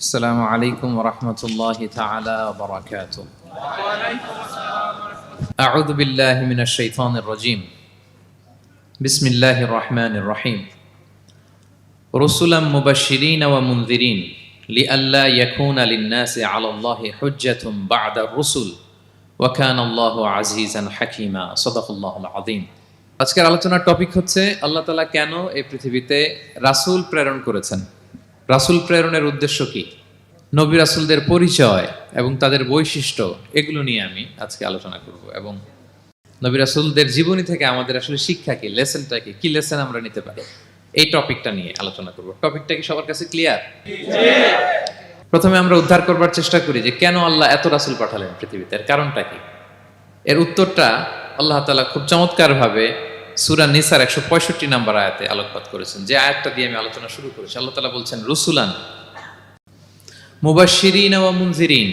السلام عليكم ورحمة الله تعالى وبركاته. أعوذ بالله من الشيطان الرجيم. بسم الله الرحمن الرحيم. رسلا مبشرين ومنذرين لئلا يكون للناس على الله حجة بعد الرسل وكان الله عزيزا حكيما. صدق الله العظيم. আজকের আলোচনার টপিক হচ্ছে আল্লাহ তাআলা কেন এই পৃথিবীতে রাসূল প্রেরণ করেছেন। রাসূল প্রেরণের উদ্দেশ্য কি, নবী রাসূলদের পরিচয় এবং তাদের বৈশিষ্ট্য, এগুলো নিয়ে আমি আজকে আলোচনা করব এবং নবী রাসূলদের জীবনী থেকে আমাদের আসলে শিক্ষা কি, লেসনটা কি লেসন আমরা নিতে পারি, এই টপিকটা নিয়ে আলোচনা করব। টপিকটা কি সবার কাছে ক্লিয়ার? প্রথমে আমরা উদ্ধার করবার চেষ্টা করি যে কেন আল্লাহ এত রাসূল পাঠালেন পৃথিবীতে, এর কারণটা কি। এর উত্তরটা আল্লাহ তাআলা খুব চমৎকারভাবে সূরা নিসার 165 নম্বর আয়াতে আলোকপাত করেছেন, যে আয়াতটা দিয়ে আমি আলোচনা শুরু করেছি। আল্লাহ তাআলা বলছেন, রুসুলান মুবাশশিরিন ওয়া মুনজিরিন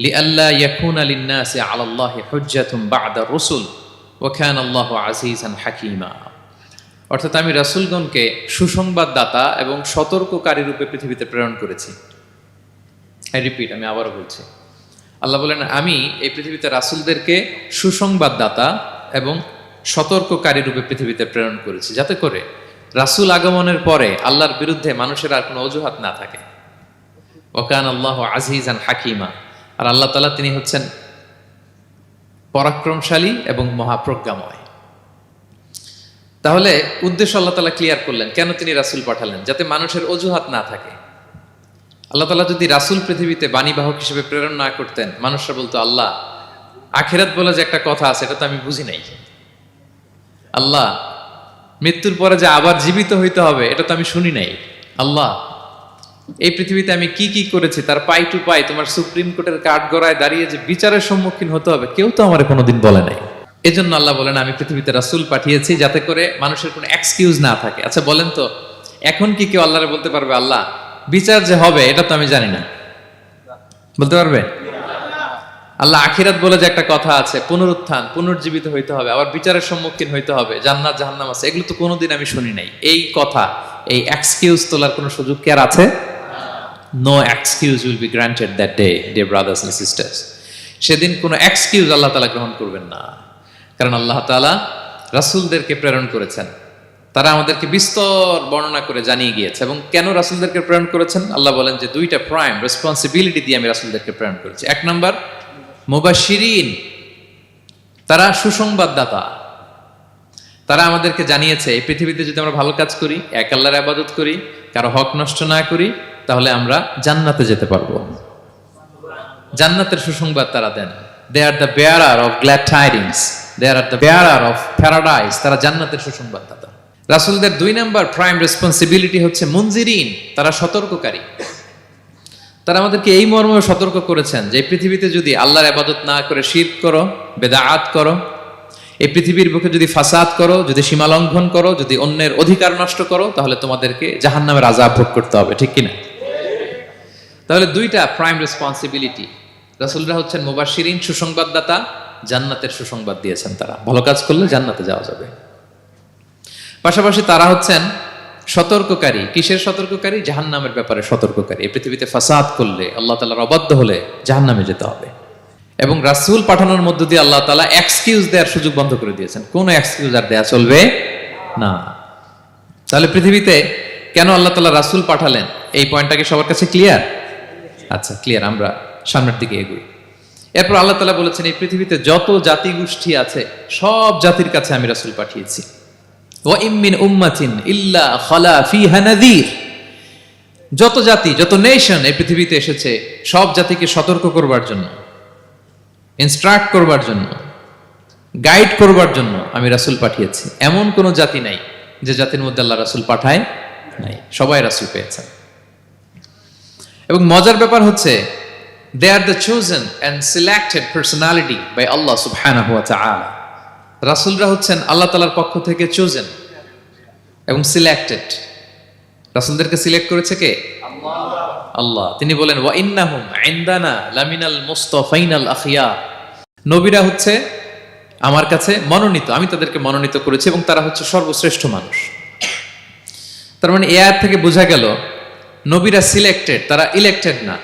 লিআল্লা ইয়াকুনা লিন-নাসি আলাল্লাহি হুজ্জাতুন বা'দা রুসুল ওয়া কানা আল্লাহু আজিজান হাকীমা। অর্থাৎ আমি রাসূলগণকে সুসংবাদদাতা এবং সতর্ককারী রূপে পৃথিবীতে প্রেরণ করেছি। আমি আবারও বলছি, আল্লাহ বলেন আমি এই পৃথিবীতে রাসূলদেরকে সুসংবাদদাতা এবং সতর্ককারী রূপে পৃথিবীতে প্রেরণ করেছি, যাতে করে রাসূল আগমনের পরে আল্লাহর বিরুদ্ধে মানুষের আর কোনো অজুহাত না থাকে। ওয়া কানা আল্লাহু আজিজান হাকীমা। আর আল্লাহ তাআলা তিনি হচ্ছেন পরাক্রমশালী এবং মহাপ্রজ্ঞাময়। তাহলে উদ্দেশ্য আল্লাহ তাআলা ক্লিয়ার করলেন, কেন তিনি রাসূল পাঠালেন, যাতে মানুষের অজুহাত না থাকে। আল্লাহ তাআলা যদি রাসূল পৃথিবীতে বাণীবাহক হিসেবে প্রেরণ না করতেন, মানুষরা বলতো আল্লাহ আখিরাত বলে যে একটা কথা আছে, এটা তো আমি বুঝি নাই। আল্লাহ মৃত্যুর পরে যে আবার জীবিত হইতে হবে, এটা তো আমি শুনি নাই। আল্লাহ এই পৃথিবীতে আমি কি কি করেছি তার পাই টু পাই তোমার সুপ্রিম কোর্টের কাঠগড়ায় দাঁড়িয়ে যে বিচারের সম্মুখীন হতে হবে, কেউ তো আমার কোনোদিন বলে নাই। এজন্য আল্লাহ বলেন আমি পৃথিবীতে রাসূল পাঠিয়েছি, যাতে করে মানুষের কোনো এক্সকিউজ না থাকে। আচ্ছা বলেন তো, এখন কি কেউ আল্লাহরে বলতে পারবে আল্লাহ বিচার যে হবে এটা তো আমি জানি না? বলতে পারবে? আল্লাহ আখিরাত বলে যে একটা কথা আছে, পুনরুত্থান, পুনর্জীবিত হইতে হবে, আবার বিচারের সম্মুখীন হইতে হবে, জান্নাত জাহান্নাম আছে, এগুলো তো কোনোদিন আমি শুনি নাই। এই কথা, এই এক্সকিউজ তোলার কোনো সুযোগ কি আর আছে? No excuse will be granted that day, dear brothers and sisters. সেদিন কোনো এক্সকিউজ আল্লাহ তাআলা গ্রহণ করবেন না, কারণ আল্লাহ তাআলা রাসূলদেরকে প্রেরণ করেছেন। তারা আমাদেরকে বিস্তর বর্ণনা করে জানিয়ে গিয়েছে। এবং কেন রাসূলদেরকে প্রেরণ করেছেন, আল্লাহ বলেন যে দুইটা প্রাইম রেসপন্সিবিলিটি দিয়ে আমি রাসূলদেরকে প্রেরণ করেছি। এক নাম্বার মুবাশশিরিন, তারা সুসংবাদদাতা। তারা আমাদেরকে জানিয়েছে এই পৃথিবীতে যদি আমরা ভালো কাজ করি, এক আল্লাহর ইবাদত করি, কারো হক নষ্ট না করি, তাহলে আমরা জান্নাতে যেতে পারবো। জান্নাতের সুসংবাদ তারা দেন। They are the bearer of glad tidings, they are the bearer of paradise. তারা জান্নাতের সুসংবাদদাতা। রাসূলদের দুই নাম্বার প্রাইম রেসপন্সিবিলিটি হচ্ছে মুনজিরিন, তারা সতর্ককারী। তারা আমাদেরকে এই মর্মে সতর্ক করেছেন যে পৃথিবীতে যদি আল্লাহর ইবাদত না করে শিরক করো, বেদাত করো, এই পৃথিবীর বুকে যদি ফাসাদ করো, যদি সীমা লঙ্ঘন করো, যদি অন্যের অধিকার নষ্ট করো, তাহলে তোমাদেরকে জাহান্নামের আযাব ভোগ করতে হবে। ঠিক কিনা? তাহলে দুইটা প্রাইম রেসপন্সিবিলিটি। রাসূলরা হচ্ছেন মুবাশশিরিন, সুসংবাদদাতা, জান্নাতের সুসংবাদ দিয়েছেন। তারা ভালো কাজ করলে জান্নাতে যাওয়া যাবে। পাশাপাশি তারা হচ্ছেন সতর্ককারী। কিসের সতর্ককারী? জাহান্নামের ব্যাপারে সতর্ককারী। এই পৃথিবীতে ফাসাদ করলে, আল্লাহ তাআলার অবাধ্য হলে জাহান্নামে যেতে হবে। এবং রাসূল পাঠানোর মধ্য দিয়ে আল্লাহ তাআলা এক্সকিউজ দেওয়ার সুযোগ বন্ধ করে দিয়েছেন। কোনো এক্সকিউজ আর দেয়া চলবে না। তাহলে পৃথিবীতে কেন আল্লাহ তাআলা রাসূল পাঠালেন, এই পয়েন্টটাকে সবার কাছে ক্লিয়ার? আচ্ছা ক্লিয়ার, আমরা সামনের দিকে এগোই। এরপর আল্লাহ তাআলা বলেছেন এই পৃথিবীতে যত জাতি গোষ্ঠী আছে সব জাতির কাছে আমি রাসূল পাঠিয়েছি। ওয়া ইম মিন উম্মাতিন ইল্লা খালা ফিহা নাযীর। যত জাতি, যত নেশন এই পৃথিবীতে এসেছে, সব জাতিকে সতর্ক করবার জন্য, ইনস্ট্রাক্ট করবার জন্য, গাইড করবার জন্য আমি রাসূল পাঠিয়েছি। এমন কোন জাতি নাই যে জাতির মধ্যে আল্লাহ রাসূল পাঠায় নাই, সবাই রাসূল পেয়েছেন। এবং মজার ব্যাপার হচ্ছে they are the chosen and selected personality by Allah subhanahu wa ta'ala. রাসূলরা হচ্ছেন আল্লাহ তাআলার পক্ষ থেকে chosen এবং সিলেক্টেড। রাসূলদেরকে সিলেক্ট করেছে কে? আল্লাহ। তিনি বলেন ওয়া ইন্নাহুম ইনদানা লামিনাল মুস্তাফাইনাল আখিয়া। নবীরা হচ্ছে আমার কাছে মনোনীত, আমি তাদেরকে মনোনীত করেছি এবং তারা হচ্ছে সর্বশ্রেষ্ঠ মানুষ। তার মানে এই আয়াত থেকে বোঝা গেল নবীরা সিলেক্টেড, তারা ইলেক্টেড না।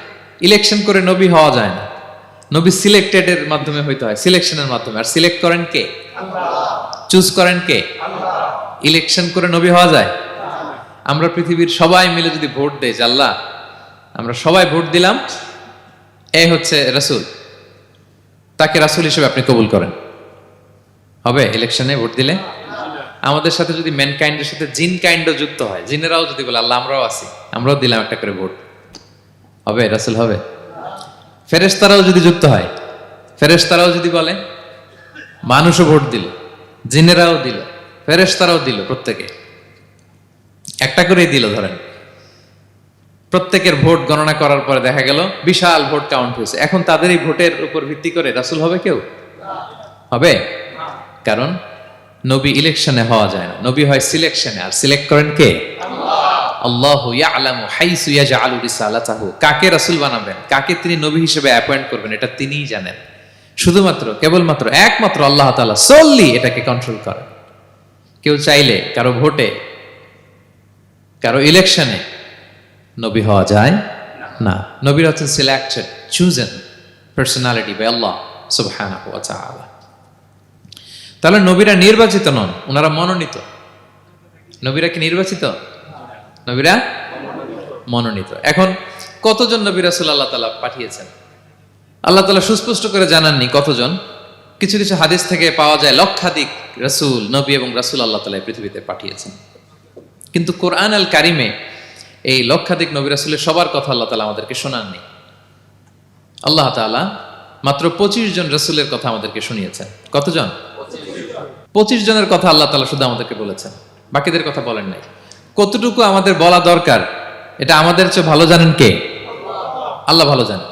ইলেকশন করে নবী হওয়া যায় না, নবী সিলেক্টেড এর মাধ্যমে হইতে হয়, সিলেকশনের মাধ্যমে। আর সিলেক্ট করেন কে? চুজ করেন কে? ইলেকশন করে নবী হওয়া যায়? আমরা পৃথিবীর সবাই মিলে যদি ভোট দেই, যে আল্লাহ আমরা সবাই ভোট দিলাম, এ হচ্ছে রাসূল, তাকে রাসূল হিসেবে আপনি কবুল করেন, হবে ইলেকশনে ভোট দিলে? আমাদের সাথে যদি ম্যানকাইন্ডের সাথে জিন কাইন্ডও যুক্ত হয়, জিনেরাও যদি বলে আল্লাহ আমরাও আছি, আমরাও দিলাম একটা করে ভোট, হবে রাসূল হবে? ফেরেশতারাও যদি যুক্ত হয়, ফেরেশতারাও যদি বলে, মানুষও ভোট দিল, জিনেরাও দিল, ফেরেশতারাও দিল, প্রত্যেকে একটা করেই দিল, ধরেন প্রত্যেকের ভোট গণনা করার পরে দেখা গেল বিশাল ভোট কাউন্ট হয়েছে, এখন তাদের এই ভোটের উপর ভিত্তি করে রাসূল হবে কেউ? হবে? কারণ নবী ইলেকশনে হওয়া যায় না, নবী হয় সিলেকশনে। আর সিলেক্ট করেন কে? আল্লাহু ইয়ালামু হাইসু ইয়াজআলু রিসালাতাহু। কাকে রাসূল বানাবেন, কাকে তিনি নবী হিসেবে অ্যাপয়েন্ট করবেন, এটা তিনিই জানেন। শুধুমাত্র কেবলমাত্র একমাত্র আল্লাহ তাআলা সোললি এটাকে কন্ট্রোল করেন। কেউ চাইলে কারো ভোটে, কারো ইলেকশনে নবী হওয়া যায় না। নবীরা হচ্ছেন সিলেক্টেড, চুজেন পার্সোনালিটি বাই আল্লাহ সুবহানাহু ওয়া তাআলা। তাহলে নবীরা নির্বাচিত নন, ওনারা মনোনীত। নবীরা কি নির্বাচিত? নবীরা মনোনীত। এখন কতজন নবী রাসূল আল্লাহ তাআলা পাঠিয়েছেন? আল্লাহ তাআলা সুস্পষ্ট করে জানাননি কতজন। কিছু কিছু হাদিস থেকে পাওয়া যায় লক্ষাধিক রাসূল, নবী এবং রাসূল আল্লাহ তাআলা পৃথিবীতে পাঠিয়েছেন। কিন্তু কোরআন আল কারিমে এই লক্ষাধিক নবী রাসূলের সবার কথা আল্লাহ তাআলা আমাদেরকে শোনাননি। আল্লাহ তাআলা মাত্র 25 জন রাসূলের কথা আমাদেরকে শুনিয়েছেন। কতজন? 25 জনের কথা আল্লাহ তাআলা শুধু আমাদেরকে বলেছেন, বাকিদের কথা বলেন নাই। কতটুকু আমাদের বলা দরকার, এটা আমাদের চেয়ে ভালো জানেন কে? আল্লাহ ভালো জানেন।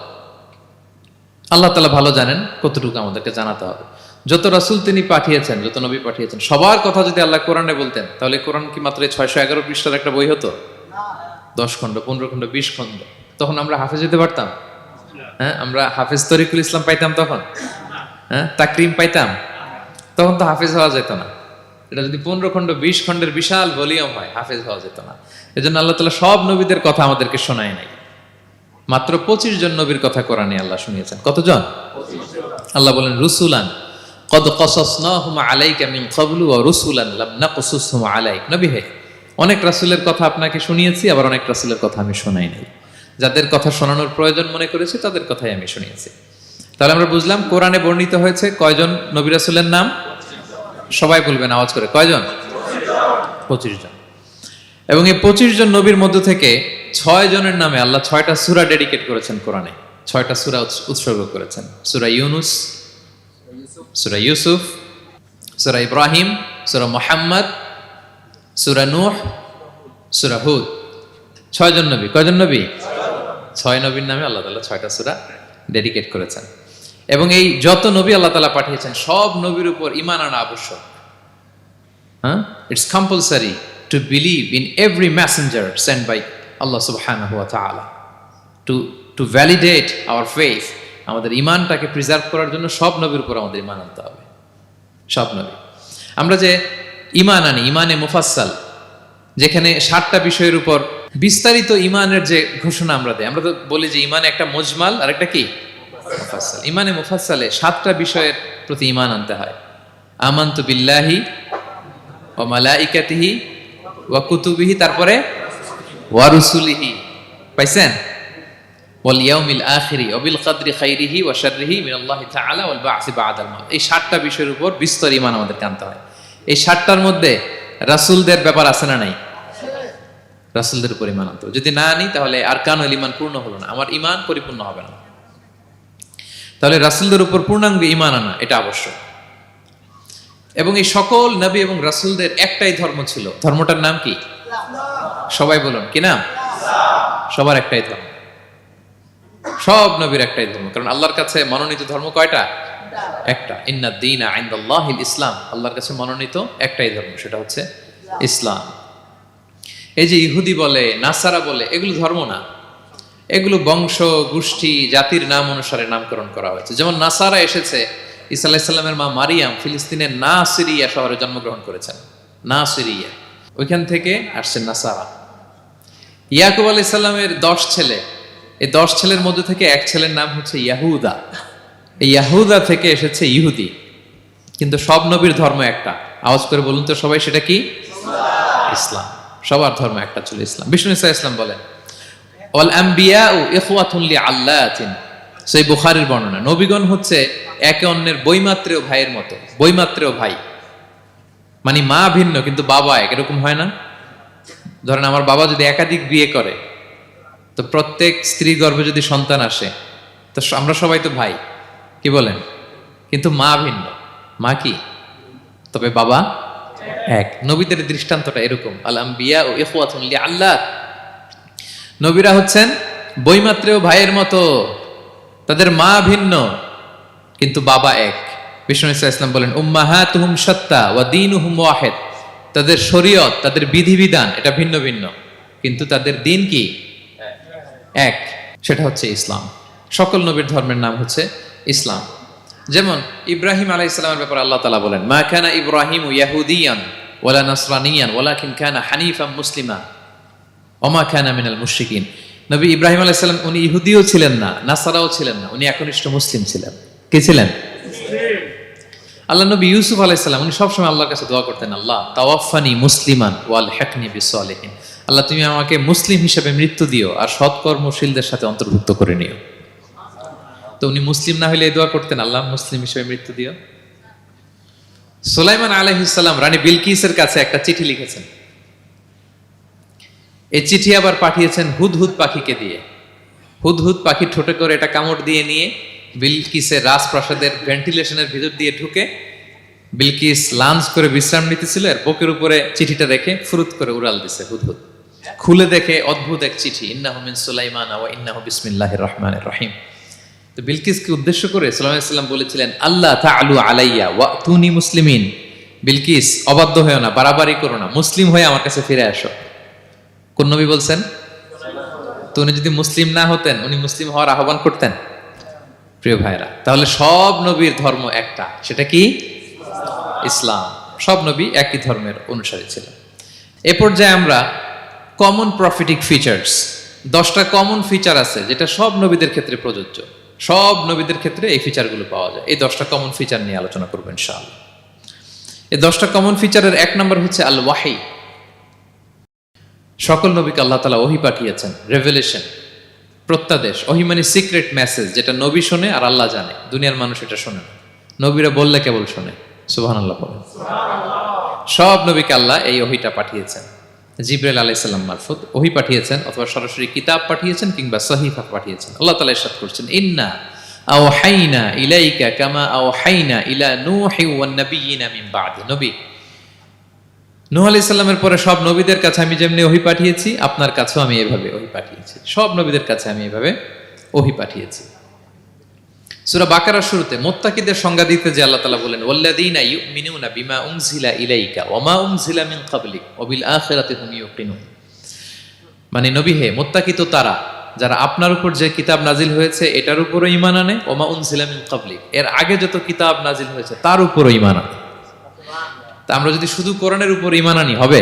আল্লাহ তাআলা ভালো জানেন কতটুকু আমাদেরকে জানাতে হবে। যত রাসূল তিনি পাঠিয়েছেন, যত নবী পাঠিয়েছেন, সবার কথা যদি আল্লাহ কোরআনে বলতেন, তাহলে কোরআন কি মাত্র 611 পৃষ্ঠার একটা বই হতো? 10 খণ্ড, 15 খণ্ড, 20 খণ্ড। তখন আমরা হাফেজ হতে পারতাম? হ্যাঁ, আমরা হাফেজ তরিকুল ইসলাম পাইতাম তখন? হ্যাঁ, তাকরিম পাইতাম? তখন তো হাফেজ হওয়া যেত না। এটা যদি 15 খণ্ড, 20 খণ্ডের বিশাল ভলিউম হয়, হাফেজ হওয়া যেত না। এজন্য আল্লাহ তাআলা সব নবীদের কথা আমাদেরকে শোনায় নাই, মাত্র 25 জন নবীর কথা কোরআনে আল্লাহ শুনিয়েছেন। কতজন? আল্লাহ বলেন রুসুলান কদ কসাসনাহুম আলাইকা মিন ক্বাবলু ওয়া রুসুলান লাম নাকসুসহুম আলাইক। নবী হে, অনেক রাসূলের কথা আপনাকে শুনিয়েছি, আবার অনেক রাসূলের কথা আমি শোনাই নাই। যাদের কথা শোনানোর প্রয়োজন মনে করেছি তাদের কথাই আমি শুনিয়েছি। তাহলে আমরা বুঝলাম কোরআনে বর্ণিত হয়েছে কয়জন নবী রাসূলের নাম? সবাই বলবেন আওয়াজ করে, কয়জন? 25 জন। এবং এই 25 জন নবীর মধ্য থেকে 6 জনের নামে আল্লাহ 6টা সূরা ডেডিকেট করেছেন কোরআনে, 6টা সূরা উৎসর্গ করেছেন। সূরা ইউনুস, সূরা ইউসুফ, সূরা ইব্রাহিম, সূরা মুহাম্মদ, সূরা নূহ, সূরা হুদ। 6 জন নবী। কয়জন নবী? 6 নবীর নামে আল্লাহ তাআলা 6টা সূরা ডেডিকেট করেছেন। এবং এই যত নবী আল্লাহ তাআলা পাঠিয়েছেন, সব নবীর উপর ঈমান আনা আবশ্যক। হ্যাঁ, it's compulsory to believe in every messenger sent by Allah subhanahu wa ta'ala to validate our faith. আমাদের ঈমানটাকে প্রিজার্ভ করার জন্য সব নবীর উপর আমাদের ঈমান আনতে হবে, সব নবী। আমরা যে ঈমান আনি, ঈমানে মুফাসসাল, যেখানে 7টা বিষয়ের উপর বিস্তারিত ঈমানের যে ঘোষণা আমরা দেই, আমরা তো বলি যে ঈমানে একটা মুজমাল আর একটা কি মুফাসসাল। ঈমানে মুফাসসালে 7টা বিষয়ের প্রতি ঈমান আনতে হয়। আমানতু বিল্লাহি ওয়া মালাইকাতিহি ওয়া কুতুবিহি, তারপরে ওয়া রুসুলিহি, পাইছেন? ওয়াল ইয়াউমিল আখিরি ওয়া বিল কদরি খাইরিহি ওয়া শাররিহি মিনাল্লাহি তাআলা ওয়াল বা'সি বা'দাল মাউত। এই 7টা বিষয়ের উপর বিস্তর ঈমান আমাদেরকে আনতে হয়। এই 7টার মধ্যে রাসূলদের ব্যাপার আছে না নাই? রাসূলদের উপর ঈমান আনতে হবে। যদি না আনি তাহলে আরকানুল ঈমান পূর্ণ হলো না, আমার ঈমান পরিপূর্ণ হবে না। তাহলে রাসূলদের উপর পূর্ণাঙ্গ ঈমান আনা এটা আবশ্যক। এবং এই সকল নবী এবং রাসূলদের একটাই ধর্ম ছিল। ধর্মটার নাম কি? সবাই বলুন, কি নাম? সবার একটাই ধর্ম, সব নবীর একটাই ধর্ম। কারণ আল্লাহর কাছে মনোনীত ধর্ম কয়টা? একটা। ইন্নাদ দীনা ইনদাল্লাহিল ইসলাম। আল্লাহর কাছে মনোনীত একটাই ধর্ম, সেটা হচ্ছে ইসলাম। এই যে ইহুদি বলে, নাসারা বলে, এগুলো ধর্ম না, এগুলো বংশ, গোষ্ঠী, জাতির নাম অনুসারে নামকরণ করা হয়েছে। যেমন নাসারা এসেছে, ঈসা আলাইহিস সালামের মা মারিয়াম ফিলিস্তিনের নাসিরিয়া শহরে জন্মগ্রহণ করেছেন। নাসিরিয়া, ওইখান থেকে আসছে নাসারা। ইয়াকুব আলাইহিস সালামের 10 ছেলে, এই 10 ছেলের মধ্যে থেকে এক ছেলের নাম হচ্ছে ইয়াহুদা। এই ইয়াহুদা থেকে এসেছে ইহুদি। কিন্তু সব নবীর ধর্ম একটা। আওয়াজ করে বলুন তো সবাই, সেটা কি? ইসলাম। সবার ধর্ম একটা ছিল ইসলাম। বিষ্ণু ইসা ইসলাম বলেন, ওয়াল আম্বিয়াউ ইখওয়াতুন লিআল্লাতিন। সেই বুখারীর বর্ণনা, নবীগণ হচ্ছে একে অন্যের বৈমাত্রেয় ভাইয়ের মতো। বৈমাত্রেয় ভাই মানে মা ভিন্ন কিন্তু বাবা এক, এরকম হয় না? ধরেন আমার বাবা যদি একাধিক বিয়ে করে, তো প্রত্যেক স্ত্রী গর্ভে যদি সন্তান আসে, তো আমরা সবাই তো ভাই, কি বলেন? কিন্তু মা ভিন্ন। মা কি? তবে বাবা এক। নবীদের দৃষ্টান্তটা এরকম, আল আম্বিয়া ও ইখওয়াতুন লিআল্লাহ। নবীরা হচ্ছেন বৈমাত্রেয় ভাইয়ের মতো, তাদের মা ভিন্ন কিন্তু বাবা এক। বিষ্ণু ইসলাম বলেন, উম্মাহাতুহুম শাত্তা ওয়া দীনুহুম ওয়াহিদ। তাদের শরীয়ত, তাদের বিধিবিধান এটা ভিন্ন ভিন্ন, কিন্তু তাদের দিন কি? এক, সেটা হচ্ছে ইসলাম। সকল নবীর ধর্মের নাম হচ্ছে ইসলাম। যেমন ইব্রাহিম আলাইহিস সালামের ব্যাপারে আল্লাহ তাআলা বলেন, মা কানা ইব্রাহিমু ইয়াহুদিয়ান ওয়ালা নাসরানিয়ান ওয়ালাকিন কানা হানিফাম মুসলিমা ওয়া মা কানা মিনাল মুশরিকিন। নবী ইব্রাহিম আলাইহিস সালাম উনি ইহুদিও ছিলেন না, নাসারাও ছিলেন না, উনি একনিষ্ঠ মুসলিম ছিলেন। কি ছিলেন? আল্লাহ নবী ইউসুফ আলাইহিস সালাম উনি সবসময় আল্লাহর কাছে দোয়া করতেন, আল্লাহ তাওয়াফানি মুসলিমান ওয়াল হিকনি বিসসালিহিন। আল্লাহ তুমি আমাকে মুসলিম হিসেবে মৃত্যু দিও আর সৎকর্মশীলদের সাথে অন্তর্ভুক্ত করে নিও। তো উনি মুসলিম না হলে এই দোয়া করতেন, আল্লাহ মুসলিম হিসেবে মৃত্যু দিও। সুলাইমান আলাইহিস সালাম রানী বিলকিসের কাছে একটা চিঠি লিখেছেন। এই চিঠি আবার পাঠিয়েছেন হুদহুদ পাখিকে দিয়ে। হুদহুদ পাখি ঠোঁটে করে এটা কামড় দিয়ে নিয়ে বিলকিসের রাজপ্রাসাদের ভেন্টিলেশনের ভিতর দিয়ে ঢুকে, বিলকিস লাঞ্চ করে বিশ্রাম নিতেছিল, এর বুকের উপরে চিঠিটা রেখে ফুরুত করে উড়াল দিছে হুদহুদ। খুলে দেখে অদ্ভুত এক চিঠি, ইন্নাহু মিন সুলাইমান ওয়া ইন্নাহু বিসমিল্লাহির রহমানির রহিম। তো বিলকিসকে উদ্দেশ্য করে সাল্লাল্লাহু আলাইহি ওয়াসাল্লাম বলেছিলেন, আল্লাহ তাআলু আলাইয়া ওয়াতুনি মুসলিমিন। বিলকিস অবাধ্য হয়েও না, বাড়াবাড়ি করো না, মুসলিম হয়ে আমার কাছে ফিরে আসো। কোন নবী বলছেন? তো উনি যদি মুসলিম না হতেন, উনি মুসলিম হওয়ার আহ্বান করতেন? প্রিয় ভাইরা, তাহলে সব নবীর ধর্ম একটা, সেটা কি? ইসলাম। সব নবী একই ধর্মের অনুসারী ছিলেন। এ পর্যায়ে আমরা কমন প্রফিটিক ফিচার্স, 10টা কমন ফিচার আছে যেটা সব নবীদের ক্ষেত্রে প্রযোজ্য। সব নবীদের ক্ষেত্রে এই ফিচারগুলো পাওয়া যায়। এই 10টা কমন ফিচার নিয়ে আলোচনা করব ইনশাআল্লাহ। এই 10টা কমন ফিচারের 1 নম্বর হচ্ছে আল ওয়াহি। সকল নবীকে আল্লাহ তাআলা ওহী পাঠিয়েছেন, রেভেলেশন, প্রত্যাদেশ। ওহী মানে সিক্রেট মেসেজ, যেটা নবী শোনে আর আল্লাহ জানে, দুনিয়ার মানুষ এটা শোনে না। নবীরা বললে কেবল শোনে। সুবহানাল্লাহ বলেন। সব নবীকে আল্লাহ এই ওহীটা পাঠিয়েছেন। জিবরাইল আলাইহিস সালাম মারফত ওহী পাঠিয়েছেন, অথবা সরাসরি কিতাব পাঠিয়েছেন, কিংবা সহিফা পাঠিয়েছেন। আল্লাহ তাআলা ইরশাদ করছেন, ইন্না আওহাইনা ইলাইকা কামা আওহাইনা ইলা নূহি ওয়ান নাবিয়িনা মিন বাদি। নবী নূহ আলাইহিস সালামের পরে সব নবীদের কাছে আমি যেমনি ওহী পাঠিয়েছি, আপনার কাছেও আমি এভাবে ওহী পাঠিয়েছি। সব নবীদের কাছে আমি এভাবে ওহী পাঠিয়েছি। সূরা বাকারার শুরুতে মুত্তাকিদের সংজ্ঞা দিতে যে আল্লাহ তাআলা বলেন, ওয়াল্লাযীনা ইউমিনুনা বিমা উনজিলা ইলাইকা ওয়া মা উনজিলা মিন ক্বাবলিক ওয়া বিল আখিরাতি হুম ইউকিনুন। মানে নবী হে, মুত্তাকি তো তারা যারা আপনার উপর যে কিতাব নাজিল হয়েছে এটার উপরও ঈমান আনে, ওয়া মা উনজিলা মিন ক্বাবলিক, এর আগে যত কিতাব নাজিল হয়েছে তার উপরও ঈমান আনে। তা আমরা যদি শুধু কোরআনের উপর ঈমান আনি হবে?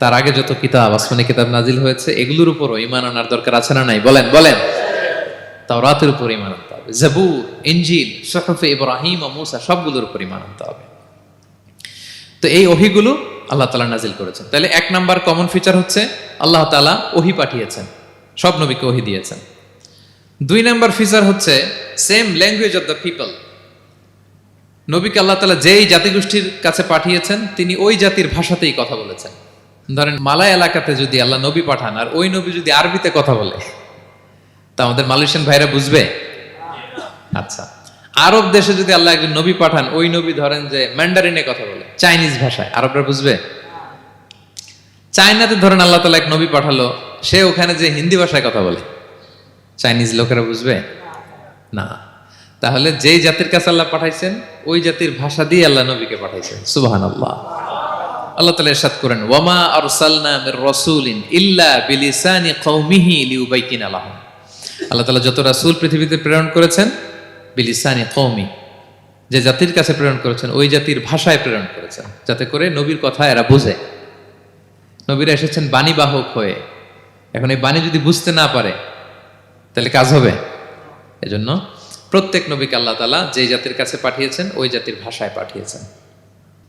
তার আগে যত কিতাব, আসমানি কিতাব নাজিল হয়েছে এগুলোর উপরও ঈমান আনার দরকার আছে না নাই? বলেন বলেন। তাওরাতের উপর ঈমান আনতে হবে, জাবুর, ইনজিল, সুহুফে ইব্রাহিম ও মূসা সবগুলোর উপর ঈমান আনতে হবে। তো এই ওহীগুলো আল্লাহ তাআলা নাজিল করেছেন। তাহলে 1 নাম্বার কমন ফিচার হচ্ছে আল্লাহ তাআলা ওহী পাঠিয়েছেন, সব নবীকে ওহী দিয়েছেন। 2 নাম্বার ফিচার হচ্ছে same language of the people. নবীকে আল্লাহ তাআলা যেই জাতিগোষ্ঠীর কাছে পাঠিয়েছেন তিনি ওই জাতির ভাষাতেই কথা বলেছেন। ধরেন মালয় এলাকাতে যদি আল্লাহ নবী পাঠান আর ওই নবী যদি আরবিতে কথা বলে, তা আমাদের মালয়েশিয়ান ভাইরা বুঝবে? আচ্ছা, আরব দেশে যদি আল্লাহ একজন নবী পাঠান, ওই নবী ধরেন যে ম্যান্ডারিনে কথা বলে, চাইনিজ ভাষায়, আরবরা বুঝবে? চায়নাতে ধরেন আল্লাহ তাআলা এক নবী পাঠালো, সে ওখানে যে হিন্দি ভাষায় কথা বলে, চাইনিজ লোকেরা বুঝবে না। তাহলে যেই জাতির কাছে আল্লাহ পাঠাইছেন ওই জাতির ভাষা দিয়ে আল্লাহ নবীকে পাঠাইছেন। সুবহানাল্লাহ। আল্লাহ তাআলা ইরশাদ করেন, ওয়ামা আরসালনা মির রাসূলিন ইল্লা বিলিসানি কওমিহি লিউবাইয়িনা লাহুম। আল্লাহ তাআলা যত রাসূল পৃথিবীতে প্রেরণ করেছেন, বিলিসানি কওমি, যে জাতির কাছে প্রেরণ করেছেন ওই জাতির ভাষায় প্রেরণ করেছেন, যাতে করে নবীর কথা এরা বুঝে। নবীরা এসেছেন বাণীবাহক হয়ে, এখন এই বাণী যদি বুঝতে না পারে তাহলে কাজ হবে। এজন্য প্রত্যেক নবীকে আল্লাহ তাআলা যে জাতির কাছে পাঠিয়েছেন ওই জাতির ভাষায় পাঠিয়েছেন।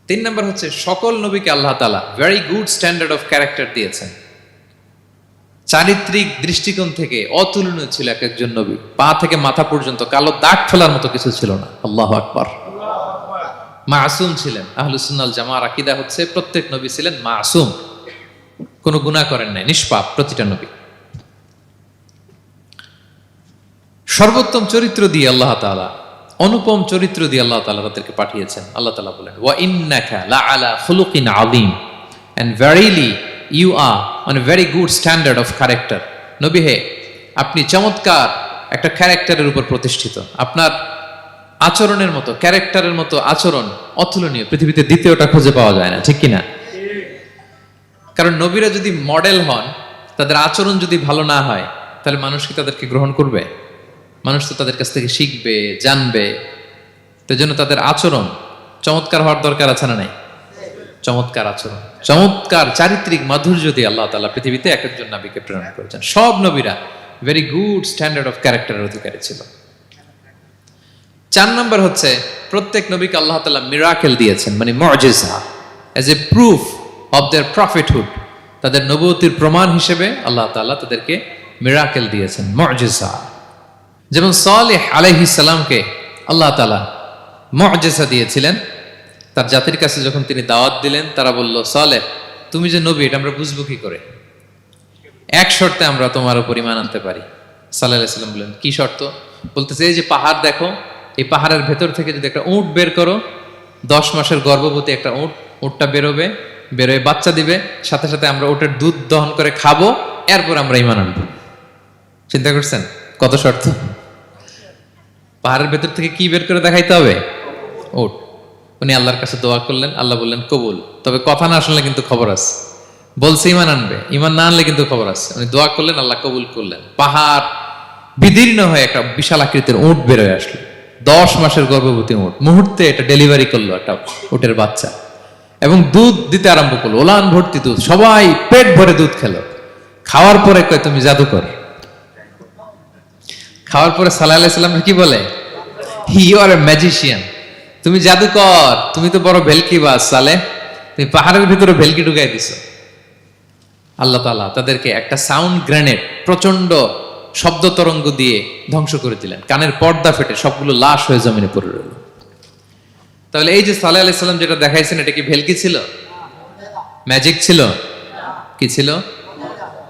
3 নম্বর হচ্ছে সকল নবীকে আল্লাহ তাআলা very good standard of character দিয়েছেন। চারিত্রিক দৃষ্টিকোণ থেকে অতুলনীয় ছিল এক একজন নবী। পা থেকে মাথা পর্যন্ত কালো দাগ ফেলার মতো কিছু ছিল না। আল্লাহু আকবার। মাসুম ছিলেন। আহলুস সুন্নাহ ওয়াল জামাআর আকীদা হচ্ছে প্রত্যেক নবী ছিলেন মাসুম, কোনো গুনাহ করেন নাই, নিষ্পাপ প্রতিটা নবী। সর্বোত্তম চরিত্র দিয়ে আল্লাহ তাআলা, অনুপম চরিত্র দিয়ে আল্লাহ তাআলা তাদেরকে পাঠিয়েছেন। আল্লাহ তাআলা বলেন, ওয়া ইন্নাকা লাআলা খুলুকিন আযীম, and verily you are on a very good standard of character. নবী হে, আপনি চমৎকার একটা ক্যারেক্টারের উপর প্রতিষ্ঠিত। আপনার আচরণের মতো, ক্যারেক্টারের মতো আচরণ অতুলনীয়, পৃথিবীতে দ্বিতীয়টা খুঁজে পাওয়া যায় না, ঠিক কিনা? কারণ নবীরা যদি মডেল হন, তাদের আচরণ যদি ভালো না হয়, তাহলে মানুষ কি তাদেরকে গ্রহণ করবে? মানুষ তো তাদের কাছ থেকে শিখবে, জানবে। তো জন্য তাদের আচরণ চমৎকার হওয়ার দরকার আছে না নাই? চমৎকার আচরণ, চমৎকার চারিত্রিক মাধুর্য দিয়ে আল্লাহ তাআলা পৃথিবীতে এক একজন নবীকে প্রেরণ করেছেন। সব নবীরা ভেরি গুড স্ট্যান্ডার্ড অফ ক্যারেক্টারের অধিকারী ছিল। 4 নম্বর হচ্ছে প্রত্যেক নবীকে আল্লাহ তাআলা মিরাকেল দিয়েছেন, মানে মুজিজা, as a proof of their prophethood. তাদের নবুয়তির প্রমাণ হিসেবে আল্লাহ তাআলা তাদেরকে মিরাকেল দিয়েছেন, মুজিজা। যেমন সালেহ আলাইহিস সালামকে আল্লাহ তাআলা মুজিজা দিয়েছিলেন। তার জাতির কাছে যখন তিনি দাওয়াত দিলেন, তারা বলল, সালেহ তুমি যে নবী এটা আমরা বুঝবো কি করে? এক শর্তে আমরা তোমার উপর ঈমান আনতে পারি। সাল্লাল্লাহু আলাইহি সাল্লাম বললেন, কি শর্ত? বলতেছে, এই যে পাহাড় দেখো, এই পাহাড়ের ভেতর থেকে যদি একটা উট বের করো, 10 মাসের গর্ভবতী একটা উটটা বেরোবে, বেরোয় বাচ্চা দিবে, সাথে সাথে আমরা উটের দুধ দহন করে খাবো, এরপর আমরা ঈমান আনবো। চিন্তা করছেন কত শর্ত? পাহাড়ের ভেতর থেকে কি বের করে দেখাইতে হবে? উট। উনি আল্লাহর কাছে দোয়া করলেন, আল্লাহ বললেন কবুল, তবে কথা না শুনলে কিন্তু খবর আছে। বলছে ঈমান আনবে, ঈমান না আনলে কিন্তু খবর আছে। উনি দোয়া করলেন, আল্লাহ কবুল করলেন। পাহাড় বিদীর্ণ হয়ে একটা বিশাল আকৃতির উট বেরোয় আসলো, 10 মাসের গর্ভবতী উট। মুহূর্তে এটা ডেলিভারি করলো একটা উটের বাচ্চা, এবং দুধ দিতে আরম্ভ করলো, ওলান ভর্তি দুধ। সবাই পেট ভরে দুধ খেলো। খাওয়ার পরে কয়, তুমি জাদুকর। খাওয়ার পরে সাল্লাল্লাহু আলাইহি সাল্লাম কি বলে? ইউ আর এ ম্যাজিশিয়ান, তুমি জাদুকর, তুমি তো বড় ভেলকিবাজ সালেহ, তুমি পাহাড়ের ভিতরে ভেলকি ঢুকাই দিছো। আল্লাহ তাআলা তাদেরকে একটা সাউন্ড গ্রেনেড, প্রচন্ড শব্দ তরঙ্গ দিয়ে ধ্বংস করে দিলেন। কানের পর্দা ফেটে সবগুলো লাশ হয়ে জমিনে পড়ে রইল। তাহলে এই যে সাল্লাল্লাহু আলাইহি সাল্লাম যেটা দেখাইছেন, এটা কি ভেলকি ছিল? ম্যাজিক ছিল? কি ছিল?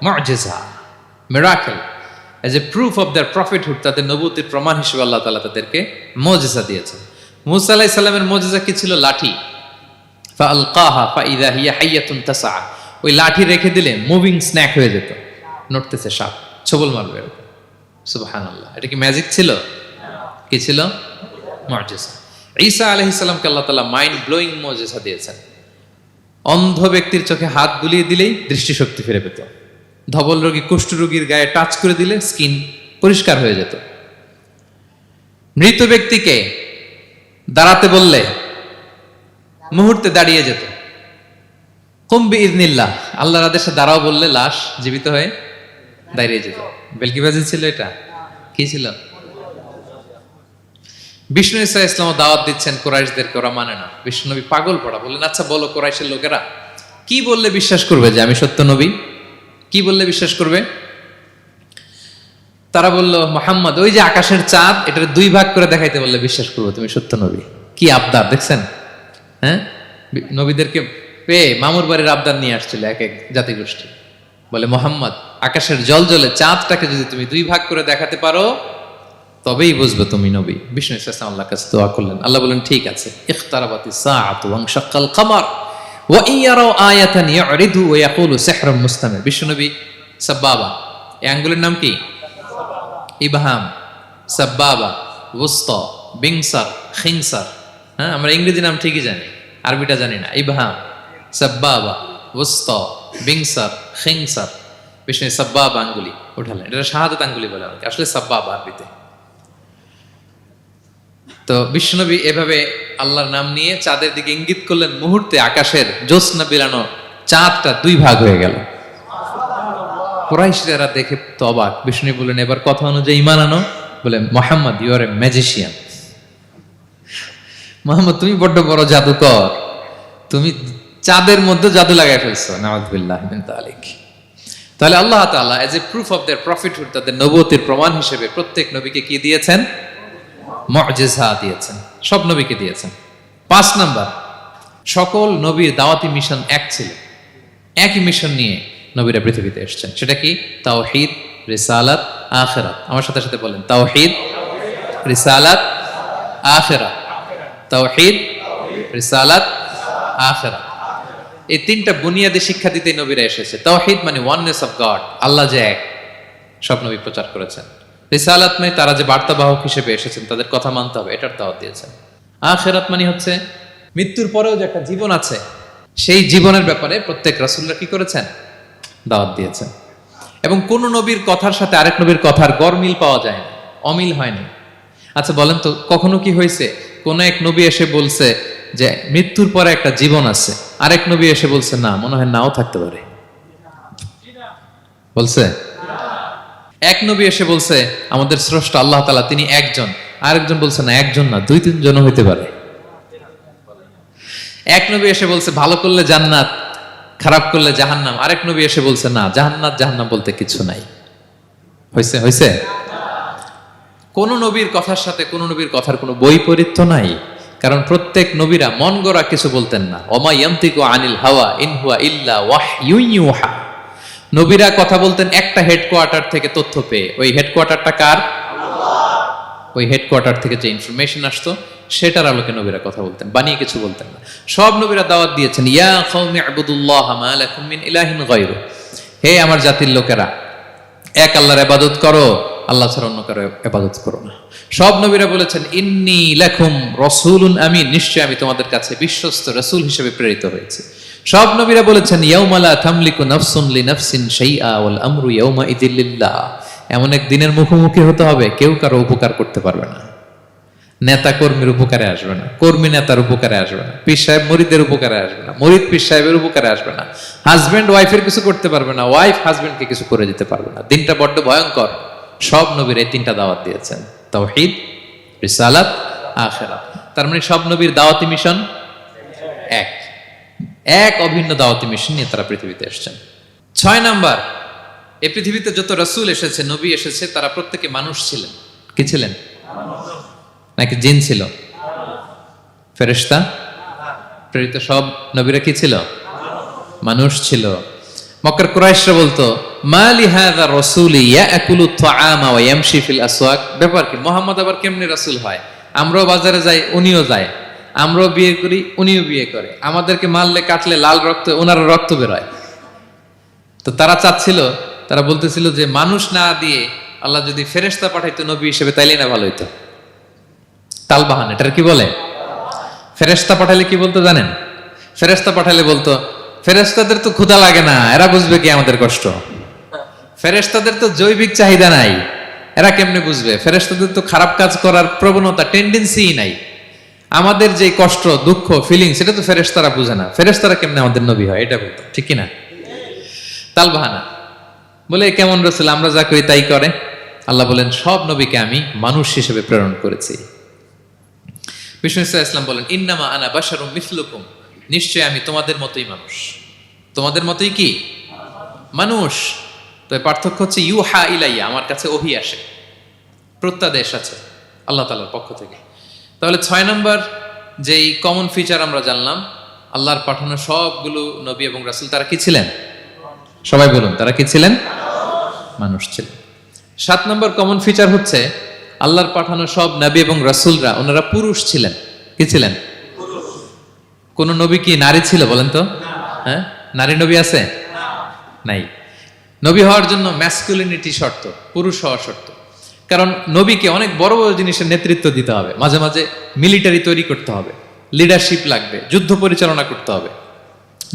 মুজিজা, miracle, as a proof of their prophethood. তাদের নবুয়তির প্রমাণ হিসেবে আল্লাহ তাআলা তাদেরকে মুজিজা দিয়েছেন। মূসা আলাইহিস সালামের মুজিজা কি ছিল? লাঠি। ফাআলকাহা ফাইযা হিয়া হাইয়াতুন তাসআ। ওই লাঠি রেখে দিলে মুভিং স্ন্যাক হয়ে যেত, নড়তেছে সাপ, ছবল মারবে এরকম। সুবহানাল্লাহ, এটা কি ম্যাজিক ছিল? কি ছিল? মুজিজা। ঈসা আলাইহিস সালামকে আল্লাহ তাআলা মাইন্ড ব্লোয়িং মুজিজা দিয়েছেন। অন্ধ ব্যক্তির চোখে হাত বুলিয়ে দিলেই দৃষ্টিশক্তি ফিরে পেত। ধবল রোগী, কুষ্ঠ রোগীর গায়ে টাচ করে দিলে স্কিন পরিষ্কার হয়ে যেত। মৃত ব্যক্তিকে দাঁড়াতে বললে মুহূর্তে দাঁড়িয়ে যেত। কুম বিইযনিল্লাহ, আল্লাহর আদেশে দাঁড়াও বললে লাশ জীবিত হয়ে দাঁড়িয়ে যেত। বেলকিবাজি ছিল এটা? কি ছিল? বিষ্ণু ঈসা ইসলাম দাওয়াত দিচ্ছেন কুরাইশদেরকে, ওরা মানে না। বিষ্ণু নবী পাগল পড়া, বললেন, আচ্ছা বলো কুরাইশের লোকেরা কি বললে বিশ্বাস করবে যে আমি সত্য নবী? কি বললে বিশ্বাস করবে? তারা বলল, মুহাম্মদ ওই যে আকাশের চাঁদ, এটার 2 ভাগ করে দেখাইতে বললে বিশ্বাস করবো তুমি সত্য নবী। কি আবদার দেখছেন? হ্যাঁ, নবীদেরকে পেয়ে মামুর বাড়ির আবদার নিয়ে আসছিল এক এক জাতিগোষ্ঠী। বলে, মুহাম্মদ আকাশের জল জলে চাঁদটাকে যদি তুমি 2 ভাগ করে দেখাতে পারো তবেই বুঝবে তুমি নবী। বিষ্ণু ইসলাম আল্লাহর কাছে দোয়া করলেন, আল্লাহ বললেন, ঠিক আছে। ইখতারাবাতিস সাআতু ওয়ানশাক্কাল কমার ওয়া ইয়ারাউ আয়াতান ইয়ারিদু ওয়া ইয়াকুলু সিহরুম মুস্তামির। বিষ্ণু নবী সাব্বাবা, এই আঙ্গুলের নাম কি? ইবহাম, সাব্বাবা, ওয়ুসতা, বিংসার, খিনসার। হ্যাঁ, আমরা ইংরেজি নাম ঠিকই জানি, আরবিটা জানি না। ইবহাম, সাব্বাবা, ওয়ুসতা, বিংসার, খিনসার। বিষ্ণু সাব্বাবা আঙ্গুলি উঠালেন, এটা শাহাদাত আঙ্গুলি বলে আমাকে, আসলে সাব্বাবা আরবিতে। তো বিশ্বনবী এভাবে আল্লাহর নাম নিয়ে চাঁদের দিকে ইঙ্গিত করলেন, মুহূর্তে আকাশের জ্যোৎস্না বিলানো চাঁদটা 2 ভাগ হয়ে গেল। কুরাইশরা দেখে তো অবাক। বিষ্ণু বললেন, এবার কথা অনুযায়ী ঈমান আনো। বলে, Muhammad, you are a magician. Muhammad, তুমি বড্ড বড় জাদুকর, তুমি চাঁদের মধ্যে জাদু লাগাই ফেলছো। নাউযুবিল্লাহি মিন যালিক। তাহলে আল্লাহ তাআলা age a proof of their prophethood, তাদের নবুয়তের প্রমাণ হিসেবে প্রত্যেক নবীকে কি দিয়েছেন? মুআজিজা দিয়েছেন, সব নবীকে দিয়েছেন। 5 নাম্বার, সকল নবীর দাওয়াতি মিশন এক ছিল, একই মিশন নিয়ে নবীরা পৃথিবীতে এসেছেন। সেটা কি? তাওহীদ, রিসালাত, আখিরাত। আমার সাথে সাথে বলেন, তাওহীদ, রিসালাত, আখিরাত। তাওহীদ, রিসালাত, আখিরাত। এই তিনটা বুনিয়াদী শিক্ষা দিতে নবীরা এসেছে। তাওহীদ মানে ওয়াননেস অফ গড, আল্লাহ যে এক, সব নবী প্রচার করেছেন। রিসালাত মানে তারা যে বার্তাবাহক হিসেবে এসেছেন, তাদের কথা মানতে হবে, এটার দাওয়াত দিয়েছেন। আখিরাত মানে হচ্ছে মৃত্যুর পরেও যে একটা জীবন আছে, সেই জীবনের ব্যাপারে প্রত্যেক রাসূলরা কি করেছেন? দাওয়াত দিয়েছেন। এবং কোন নবীর কথার সাথে আরেক নবীর কথার গরমিল পাওয়া যায় না, অমিল হয়নি। আচ্ছা বলেন তো, কখনো কি হয়েছে কোন এক নবী এসে বলছে যে মৃত্যুর পরে একটা জীবন আছে, আরেক নবী এসে বলছে না, মনে হয় নাও থাকতে পারে? বলছে? এক নবী এসে বলছে আমাদের স্রষ্টা আল্লাহ তাআলা তিনি একজন, আরেকজন বলছে না, একজন না, 2-3 জন হইতে পারে। এক নবী এসে বলছে ভালো করলে জান্নাত, খারাপ করলে জাহান্নাম, আরেক নবী এসে বলছে না, জান্নাত জাহান্নাম বলতে কিছু নাই। হয়েছে? হয়েছে? কোন নবীর কথার সাথে কোন নবীর কথার কোনো বৈপরীত্য নাই, কারণ প্রত্যেক নবীরা মন গড়া কিছু বলতেন না। ওমা ইয়ান্তিকু আনিল হাওয়া ইন হুয়া ইল্লা ওয়াহয়ুন ইউহা। নবীরা কথা বলতেন একটা হেডকোয়ার্টার থেকে তথ্য পেয়ে। ওই হেডকোয়ার্টারটা কার? আল্লাহ। ওই হেডকোয়ার্টার থেকে যে ইনফরমেশন আসতো সেটার আলোকে নবীরা কথা বলতেন, বানিয়ে কিছু বলতেন না। সব নবীরা দাওয়াত দিয়েছেন, ইয়া কওমি ইবুদুল্লাহ মা লাকুম মিন ইলাহিন গায়রু। হে আমার জাতির লোকেরা, এক আল্লাহর ইবাদত করো, আল্লাহ ছাড়া অন্য কারো ইবাদত করো না। সব নবীরা বলেছেন ইন্নী লাকুম রাসূলুন আমিন, নিশ্চয় আমি তোমাদের কাছে বিশ্বস্ত রাসূল হিসেবে প্রেরিত হয়েছি। সব নবীরা বলেছেন ইয়াউমা লা তামলিকু নাফসুন লিনাফসিন শাইআ ওয়াল আমরু ইয়াউমা ইযিল লিল্লাহ। এমন এক দিনের মুখোমুখি হতে হবে, কেউ কারো উপকার করতে পারবে না। নেতা কর্মীর উপকারে আসবে না, কর্মী নেতার উপকারে আসবে না, পীর সাহেব মুরিদের উপকারে আসবে না, মুরিদ পীর সাহেবের উপকারে আসবে না, হাজবেন্ড ওয়াইফের কিছু করতে পারবে না, ওয়াইফ হাজবেন্ডকে কিছু করে দিতে পারবে না। দিনটা বড্ড ভয়ঙ্কর। সব নবীর এই তিনটা দাওয়াত দিয়েছেন, তাওহীদ, রিসালাত, আখিরাত। তার মানে সব নবীর দাওয়াতি মিশন এক, এক অভিন্ন দাওয়াতি মিশন নিয়ে তারা পৃথিবীতে এসেছেন। 6 নাম্বার, এই পৃথিবীতে যত রাসূল এসেছে, নবী এসেছে, তারা প্রত্যেকে মানুষ ছিলেন। কি ছিলেন? নাকি জিন ছিল? ফেরেশতা? প্রেরিত সব নবীরা কি ছিল? মানুষ ছিল। মক্কার কুরাইশরা বলতো মা লিহাযা রাসূলি ইয়াকুলু আত-তাআমা ওয়া ইয়ামশি ফিল আসওয়াক। ব্যাপার কি, মুহাম্মদ আবার কেমনে রাসূল হয়? আমরাও বাজারে যাই, উনিও যায়, আমরাও বিয়ে করি, উনিও বিয়ে করে, আমাদেরকে মারলে কাটলে লাল রক্ত, ওনার রক্ত বের হয়। তো তারা চাচ্ছিল, তারা বলতেছিল যে মানুষ না দিয়ে আল্লাহ যদি ফেরেশতা পাঠাইতো নবী হিসেবে, তাইলে না ভালো হইতো। তালবাহান, এটার কি বলে? ফেরেশতা পাঠালে কি বলতো জানেন? ফেরেশতা পাঠালে বলতো ফেরেশতাদের তো ক্ষুধা লাগে না, এরা বুঝবে কি আমাদের কষ্ট? ফেরেশতাদের তো জৈবিক চাহিদা নাই, এরা কেমনে বুঝবে? ফেরেশতাদের তো খারাপ কাজ করার প্রবণতা, টেন্ডেন্সি নাই। আমাদের যে কষ্ট, দুঃখ, ফিলিংস, সেটা তো ফেরেশতারা বুঝে না। ফেরেশতারা কেমনে আমাদের নবী হয়, এটা বলতো, ঠিক কিনা? তালবাহানা বলে কেমন রাসূল, আমরা যা করি তাই করে। আল্লাহ বলেন সব নবীকে আমি মানুষ হিসেবে প্রেরণ করেছি। বিষ্ণু ইসলাম বলেন ইন্নামা আনা বাশারুম মিসলুকুম, নিশ্চয় আমি তোমাদের মতোই মানুষ। তোমাদের মতোই কি মানুষ। তো পার্থক্য হচ্ছে ইউহা ইলাইয়া, আমার কাছে ওহী আসে, প্রত্যাদেশ আছে আল্লাহ তাআলার পক্ষ থেকে। তাহলে 6 নম্বর যেই কমন ফিচার আমরা জানলাম, আল্লাহর পাঠানো সবগুলো নবী এবং রাসূল তারা কি ছিলেন? সবাই বলুন, তারা কি ছিলেন? মানুষ ছিলেন। 7 নম্বর কমন ফিচার হচ্ছে আল্লাহর পাঠানো সব নবী এবং রাসূলরা ওনারা পুরুষ ছিলেন। কি ছিলেন? কোন নবী কি নারী ছিল বলেন তো? হ্যাঁ, নারী নবী আছে? নাই। নবী হওয়ার জন্য ম্যাসকুলিনিটি শর্ত, পুরুষ হওয়া শর্ত। কারণ নবীকে অনেক বড় বড় জিনিসের নেতৃত্ব দিতে হবে, মাঝে মাঝে মিলিটারি তৈরি করতে হবে, লিডারশিপ লাগবে, যুদ্ধ পরিচালনা করতে হবে।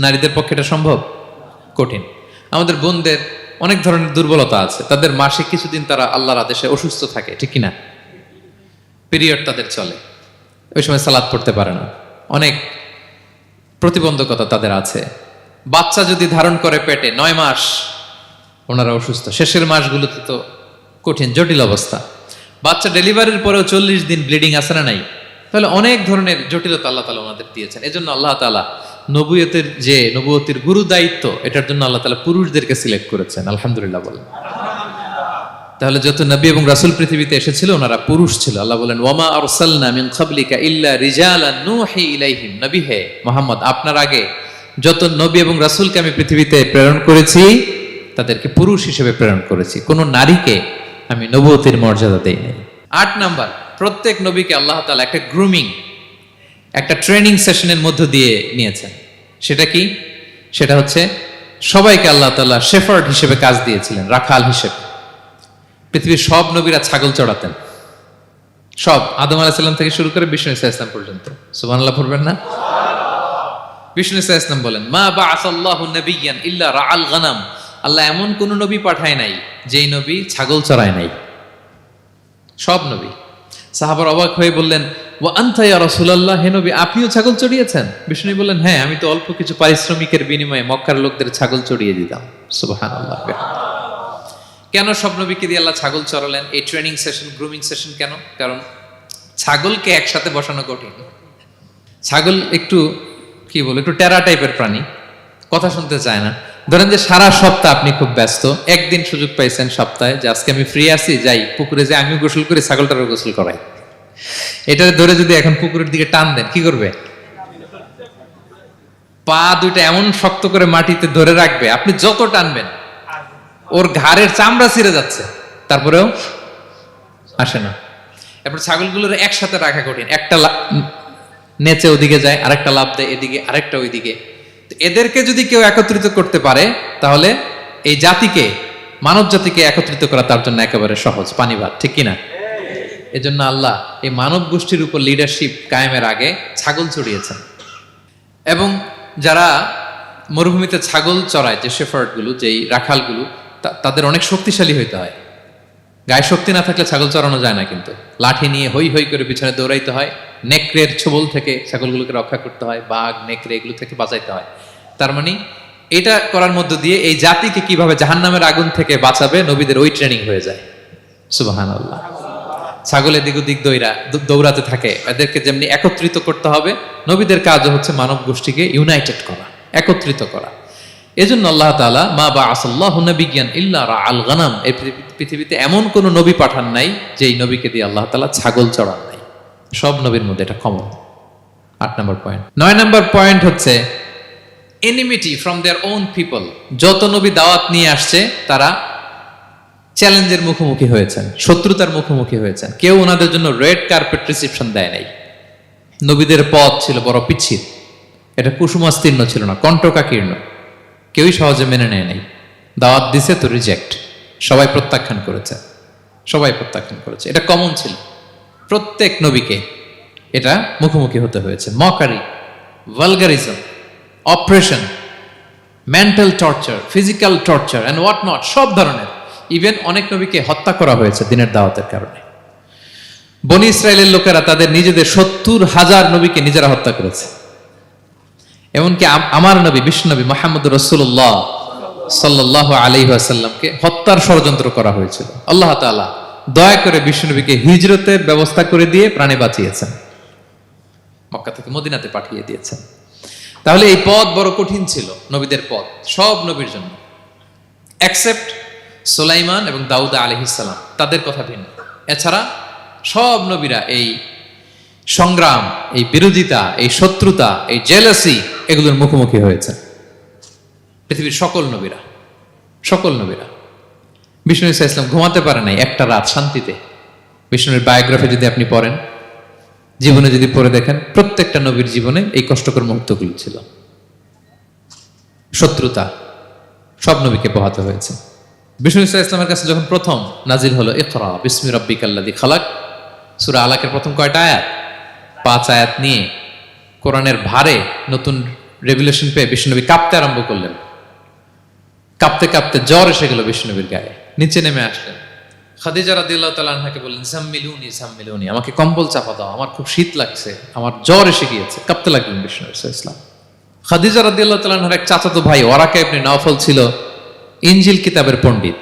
নারীদের পক্ষে এটা সম্ভব? কঠিন। আমাদের বোনদের অনেক ধরনের দুর্বলতা আছে, তাদের মাসে কিছুদিন তারা আল্লাহর আদেশে অসুস্থ থাকে, ঠিক কিনা? পিরিয়ড তাদের চলে, ওই সময় সালাত পড়তে পারে না, অনেক প্রতিবন্ধকতা তাদের আছে। বাচ্চা যদি ধারণ করে পেটে 9 মাস, ওনারা অসুস্থ, শেষের মাসগুলোতে তো কঠিন জটিল অবস্থা। বাচ্চা ডেলিভারির পরেও 40 দিন ব্লিডিং আছে না নাই? তাহলে অনেক ধরনের জটিলতা আল্লাহ তাআলা ওনাদের দিয়েছেন। এজন্য আল্লাহ তাআলা নবুয়তের গুরু দায়িত্ব, এটার জন্য আল্লাহ তাআলা পুরুষদেরকে সিলেক্ট করেছেন। আলহামদুলিল্লাহ বলেন। তাহলে যত নবী এবং রাসূল পৃথিবীতে এসেছিল ওনারা পুরুষ ছিল। আল্লাহ বলেন, ওয়ামা আরসালনা মিন ক্বাবলিকা ইল্লা রিজালান নূহি ইলাইহিম। নবী হে মুহাম্মদ, আপনার আগে যত নবী এবং রাসূলকে আমি পৃথিবীতে প্রেরণ করেছি তাদেরকে পুরুষ হিসেবে প্রেরণ করেছি, কোন নারীকে আমি নবুয়তের মর্যাদা দেই নাই। 8 নাম্বার, প্রত্যেক নবীকে আল্লাহ তাআলা একটা গ্রুমিং, একটা ট্রেনিং সেশনের মধ্য দিয়ে নিয়েছেন। সেটা কি? সেটা হচ্ছে সবাইকে আল্লাহ তাআলা শেফার্ড হিসেবে কাজ দিয়েছিলেন, রাখাল হিসেবে। পৃথিবীর সব নবীরা ছাগল চড়াতেন, সব, আদম আলাইহিস সালাম থেকে শুরু করে বিষ্ণু ইসা ইসলাম পর্যন্ত। সুবহানাল্লাহ পড়বেন না? বিষ্ণু ইসা ইসলাম বলেন, মা বাআসাল্লাহু নাবিয়্যান ইল্লা রাআল গানাম। আল্লাহ এমন কোন নবী পাঠায় নাই যেই নবী ছাগল চড়ায় নাই, সব নবী। সাহাবার অবাক হয়ে বললেন, ওয়া আনতা ইয়া রাসূলুল্লাহ, হে নবী আপনিও ছাগল চড়িয়েছেন? বিষ্ণু বললেন, হ্যাঁ, আমি তো অল্প কিছু পারিশ্রমিকের বিনিময়ে মক্কার লোকদের ছাগল চড়িয়ে দিতাম। সুবহানাল্লাহ। কেন সব নবীকে দিয়ে আল্লাহ ছাগল চড়ালেন? এই ট্রেনিং সেশন, গ্রুমিং সেশন কেন? কারণ ছাগলকে একসাথে বসানো কঠিন। ছাগল একটু কি বলে, একটু টেরা টাইপের প্রাণী, কথা শুনতে চায় না। ধরেন যে সারা সপ্তাহ আপনি খুব ব্যস্ত, একদিন সুযোগ পাইছেন সপ্তাহে যে আজকে আমি ফ্রি আছি, যাই পুকুরে যাই, আমিও গোসল করি, ছাগলটারও গোসল করাই। এটা ধরে যদি এখন পুকুরের দিকে টান দেন, কি করবে? পা দুইটা এমন শক্ত করে মাটিতে ধরে রাখবে, আপনি যত টানবেন ওর ঘাড়ের চামড়া ছিঁড়ে যাচ্ছে, তারপরেও আসে না। এরপর ছাগলগুলোর একসাথে রাখা কঠিন, একটা নেচে ওদিকে যায়, আরেকটা লাফ দেয় এদিকে, আরেকটা ওইদিকে। এদেরকে যদি কেউ একত্রিত করতে পারে তাহলে এই জাতিকে, মানব জাতিকে একত্রিত করা তার জন্য একেবারে সহজ, পানি ভাত, ঠিক কিনা? এজন্য আল্লাহ এই মানব গোষ্ঠীর উপর লিডারশিপ কায়েমের আগে ছাগল চড়িয়েছেন। এবং যারা মরুভূমিতে ছাগল চড়ায়, যে শেফার্ডগুলো, যেই রাখালগুলো, তাদের অনেক শক্তিশালী হইতে হয়। গায়ে শক্তি না থাকলে ছাগল চড়ানো যায় না, কিন্তু লাঠি নিয়ে হই হই করে পিছনে দৌড়াইতে হয়, নেকড়ের ছোবল থেকে ছাগলগুলোকে রক্ষা করতে হয়, বাঘ নেকড়ে এগুলো থেকে বাঁচাইতে হয়। তার মানে এটা করার মধ্য দিয়ে এই জাতিকে কিভাবে জাহান্নামের আগুন থেকে বাঁচাবে, নবীদের ওই ট্রেনিং হয়ে যায়। সুবহানাল্লাহ। ছাগল এদিক ওদিক দৌড়াতে থাকে, এদেরকে যেমনি একত্রিত করতে হবে, নবীদের কাজও হচ্ছে মানব গোষ্ঠীকে ইউনাইটেড করা, একত্রিত করা। এজন্য আল্লাহ তাআলা মা বাআসাল্লাহু নাবিয়্যান ইল্লা রাআল গানাম, এই পৃথিবীতে এমন কোন নবী পাঠান নাই যেই নবীকে দিয়ে আল্লাহ তাআলা ছাগল চড়ান নাই। সব নবীর মধ্যে এটা কমন। 8 নম্বর পয়েন্ট। 9 নম্বর পয়েন্ট হচ্ছে enmity from their own people. যত নবী দাওয়াত নিয়ে আসছে তারা চ্যালেঞ্জের মুখোমুখি হয়েছেন, শত্রুতার মুখোমুখি হয়েছেন। কেউ ওনাদের জন্য রেড কার্পেট রিসেপশন দেয় নাই। নবীদের পথ ছিল বড় পিচ্ছিল, এটা কুসুমাস্তীর্ণ ছিল না, কণ্টকাকীর্ণ। কেউই সহজে মেনে নেয় নাই। দাওয়াত দিছে তো রিজেক্ট, সবাই প্রত্যাখ্যান করেছে, সবাই প্রত্যাখ্যান করেছে। এটা কমন ছিল, প্রত্যেক নবীকে এটা মুখোমুখি হতে হয়েছে। Mockery, vulgarism, operation, mental torture, physical torture and what not, সব ধরনের। ইভেন অনেক নবীকে হত্যা করা হয়েছে দিনের দাওয়াতের কারণে। বনি ইসরায়েলের লোকেরা তাদের নিজেদের 70,000 নবীকে নিজেরা হত্যা করেছে। এমনকি আমার নবী বিশ্বনবী মুহাম্মদ রাসূলুল্লাহ সাল্লাল্লাহু আলাইহি ওয়াসাল্লামকে হত্যার ষড়যন্ত্র করা হয়েছিল। আল্লাহ তাআলা দয়া করে বিশ্বনবীকে হিজরতের ব্যবস্থা করে দিয়ে প্রাণে বাঁচিয়েছেন, মক্কা থেকে মদিনাতে পাঠিয়ে দিয়েছেন। তাহলে এই পথ বড় কঠিন ছিল, নবীদের পথ, সব নবীর জন্য, এক্সেপ্ট সুলাইমান এবং দাউদ আলাইহিস সালাম, তাদের কথা ভিন্ন। এছাড়া সব নবীরা এই সংগ্রাম, এই বিরোধিতা, এই শত্রুতা, এই জেলাসি, এগুলোর মুখোমুখি হয়েছে পৃথিবীর সকল নবীরা, সকল নবীরা। বিষ্ণু ইসা ইসলাম ঘুমাতে পারে নাই একটা রাত শান্তিতে। বিষ্ণুর বায়োগ্রাফি যদি আপনি পড়েন, জীবনে যদি পড়ে দেখেন, প্রত্যেকটা নবীর জীবনে এই কষ্টকর মুহূর্তগুলো ছিল। শত্রুতা সব নবীকে পোহাতে হয়েছে। বিষ্ণু ইসা ইসলামের কাছে যখন প্রথম নাজিল হলো ইকরা বিসমি রাব্বিকাল্লাযী খালাক, সূরা আলাকের প্রথম কয়টা আয়াত? 5 আয়াত নিয়ে কোরআনের ভারে নতুন রেভেলেশন পেয়ে বিষ্ণুনবী কাঁপতে আরম্ভ করলেন। কাঁপতে কাঁপতে জ্বর এসে গেল বিষ্ণুনবীর গায়ে, নিচে নেমে আসলেন। খাদিজা রাদিয়াল্লাহু তাআলা আনহাকে বললেন, জাম্মিলুনি জাম্মিলুনি, আমাকে কম্বল চাপা দাও, আমার খুব শীত লাগছে, আমার জ্বর এসে গিয়েছে। কাঁপতে লাগলেন বিষ্ণু ইসলাম। খাদিজা রাদিয়াল্লাহু তাআলা আনহার এক চাচাতো ভাই ওয়ারাকা ইবনে নাওফল ছিল ইনজিল কিতাবের পণ্ডিত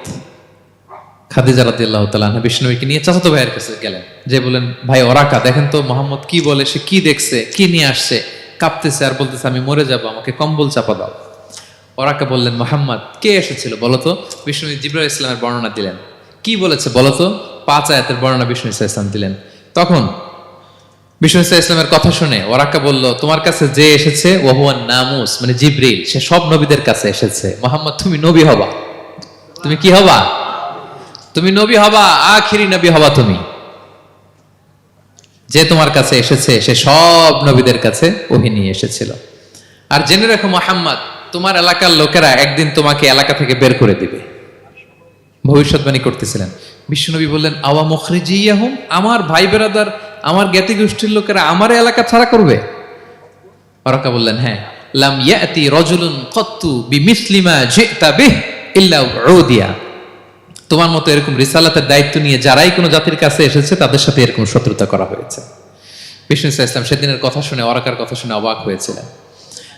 খাদিজা রাদিয়াল্লাহু তাআলা আনহা বিষ্ণুকে নিয়ে চাচাতো ভাইয়ের কাছে গেলেন, যে বলেন, ভাই ওরাকা দেখেন তো মোহাম্মদ কি বলে, সে কি দেখছে, কি নিয়ে আসছে, কাঁপতেছে আর বলতেছে আমি মরে যাব, আমাকে কম্বল চাপা দাও। ওরাকা বললেন, মোহাম্মদ কে এসেছিল বলতো? বিষ্ণু জিবরাইল ইসলামের বর্ণনা দিলেন। কি বলেছে বলতো? 5 আয়াতের বর্ণনা বিষ্ণু ইসলাম দিলেন। তখন বিষ্ণু ইসলামের কথা শুনে ওরাকা বলল, তোমার কাছে যে এসেছে ওহুয়ান নামুস, মানে জিবরিল, সে সব নবীদের কাছে এসেছে। মোহাম্মদ তুমি নবী হবা, তুমি কি হবা? তুমি নবী হবা, আখিরি নবী হবা তুমি। যে তোমার কাছে এসেছে সে সব নবীদের কাছে ওহী নিয়ে এসেছিল। আর জেনে রাখো মোহাম্মদ, তোমার এলাকার লোকেরা একদিন তোমাকে এলাকা থেকে বের করে দিবে। ভবিষ্যৎবাণী করতেছিলেন। বিশ্বনবী বললেন, আওয়া মুখরিজিয়াহুম, আমার ভাই বেরাদার, আমার জ্ঞাতি গোষ্ঠীর লোকেরা আমার এলাকা ছাড়া করবে? ওরাকা বললেন, হ্যাঁ। লাম ইয়াতি রাজুলুন কত্তু বিমিসলি মা জিতা বিহি ইল্লা উদিয়া, তোমার মতো এরকম রিসালাতের দায়িত্ব নিয়ে যারাই কোনো জাতির কাছে এসেছে তাদের সাথে এরকম শত্রুতা করা হয়েছে। বিষ্ণু ইসলাম সেদিনের কথা শুনে, ওরাকার কথা শুনে অবাক হয়েছিলেন।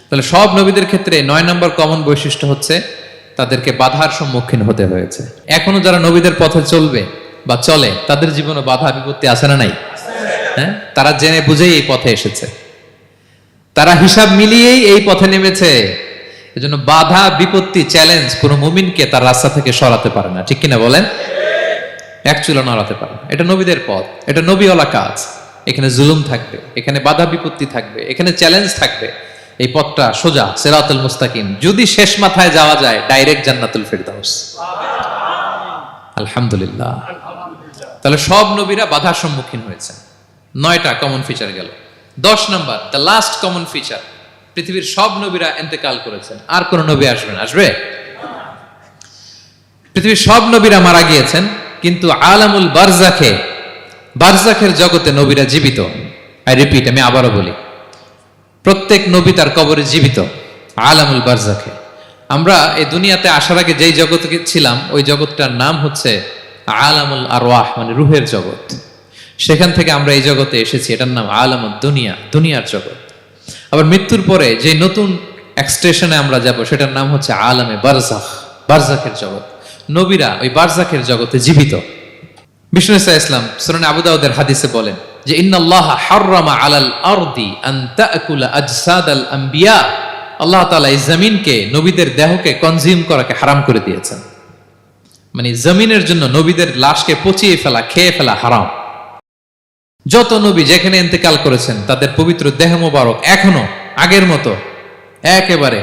তাহলে সব নবীদের ক্ষেত্রে 9 নম্বর কমন বৈশিষ্ট্য হচ্ছে তাদেরকে বাধার সম্মুখীন হতে হয়েছে। এখনো যারা নবীদের পথে চলবে বা চলে তাদের জীবনে বাধা বিপত্তি আছে না নাই? হ্যাঁ, তারা জেনে বুঝেই এই পথে এসেছে, তারা হিসাব মিলিয়েই এই পথে নেমেছে। এজন্য বাধা বিপত্তি চ্যালেঞ্জ কোন মুমিনকে তার রাস্তা থেকে সরাতে পারে না, ঠিক কিনা বলেন? এক চুলো নড়াতে পারে না। এটা নবীদের পথ, এটা নবীওয়ালা কাজ। এখানে জুলুম থাকবে, এখানে বাধা বিপত্তি থাকবে, এখানে চ্যালেঞ্জ থাকবে। এই পথটা সোজা, সিরাতুল মুস্তাকিম। যদি শেষ মাথায় যাওয়া যায়, ডাইরেক্ট জান্নাতুল ফিরদাউস। আলহামদুলিল্লাহ। তাহলে সব নবীরা বাধার সম্মুখীন হয়েছেন। 9টা কমন ফিচার গেল। 10 নম্বর, দ্য লাস্ট কমন ফিচার, পৃথিবীর সব নবীরা ইন্তেকাল করেছেন, আর কোন নবী আসবেন? আসবে? পৃথিবীর সব নবীরা মারা গিয়েছেন, কিন্তু আলামুল বারজাখে, বারজাখের জগতে নবীরা জীবিত। আই রিপিট, আমি আবারও বলি, প্রত্যেক নবী তার কবরে জীবিত। আলামুল বারজাখে। আমরা এই দুনিয়াতে আসার আগে যেই জগতে ছিলাম, ওই জগৎটার নাম হচ্ছে আলামুল আরওয়াহ, মানে রুহের জগৎ। সেখান থেকে আমরা এই জগতে এসেছি, এটার নাম আলামুদ দুনিয়া, দুনিয়ার জগৎ। আবার মৃত্যুর পরে যে নতুন এক্সটেশনে আমরা যাব, সেটার নাম হচ্ছে আলামে বারজাখ, বারজাখের জগৎ। নবীরা ওই বারজাখের জগতে জীবিত। বিষ্ণু ইসলাম সুনানে আবু দাউদের হাদিসে বলেন যে, ইন্নাল্লাহ হাররামা আলাল আরদি আন তাকুলা আজসাদাল আম্বিয়া, আল্লাহ তাআলা এই জমিনকে, নবীদের দেহকে কনজিউম করাকে হারাম করে দিয়েছেন। মানে জমিনের জন্য নবীদের লাশকে পচিয়ে ফেলা, খেয়ে ফেলা হারাম। যত নবী যেখানে ইন্তেকাল করেছেন, তাদের পবিত্র দেহ মোবারক এখনো আগের মতো একেবারে,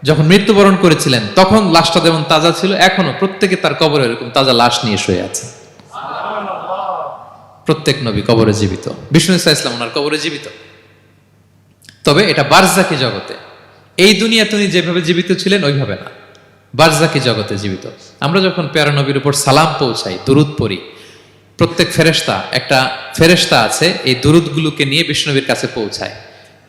যখন মৃত্যুবরণ করেছিলেন তখন লাশটা যেমন তাজা ছিল, এখনো প্রত্যেকে তার কবরে এরকম তাজা লাশ নিয়ে শুয়ে আছে। প্রত্যেক নবী কবরে জীবিত। বিষ্ণু ইসলাম ওনার কবরে জীবিত। তবে এটা বারজাকি জগতে। এই দুনিয়া তিনি যেভাবে জীবিত ছিলেন ওইভাবে না, বারজাকি জগতে জীবিত। আমরা যখন প্যারা নবীর উপর সালাম পৌঁছাই, দুরুদ পড়ি, প্রত্যেক ফেরেশতা, একটা ফেরেশতা আছে এই দুরুদগুলোকে নিয়ে বিষ্ণুনবীর কাছে পৌঁছায়।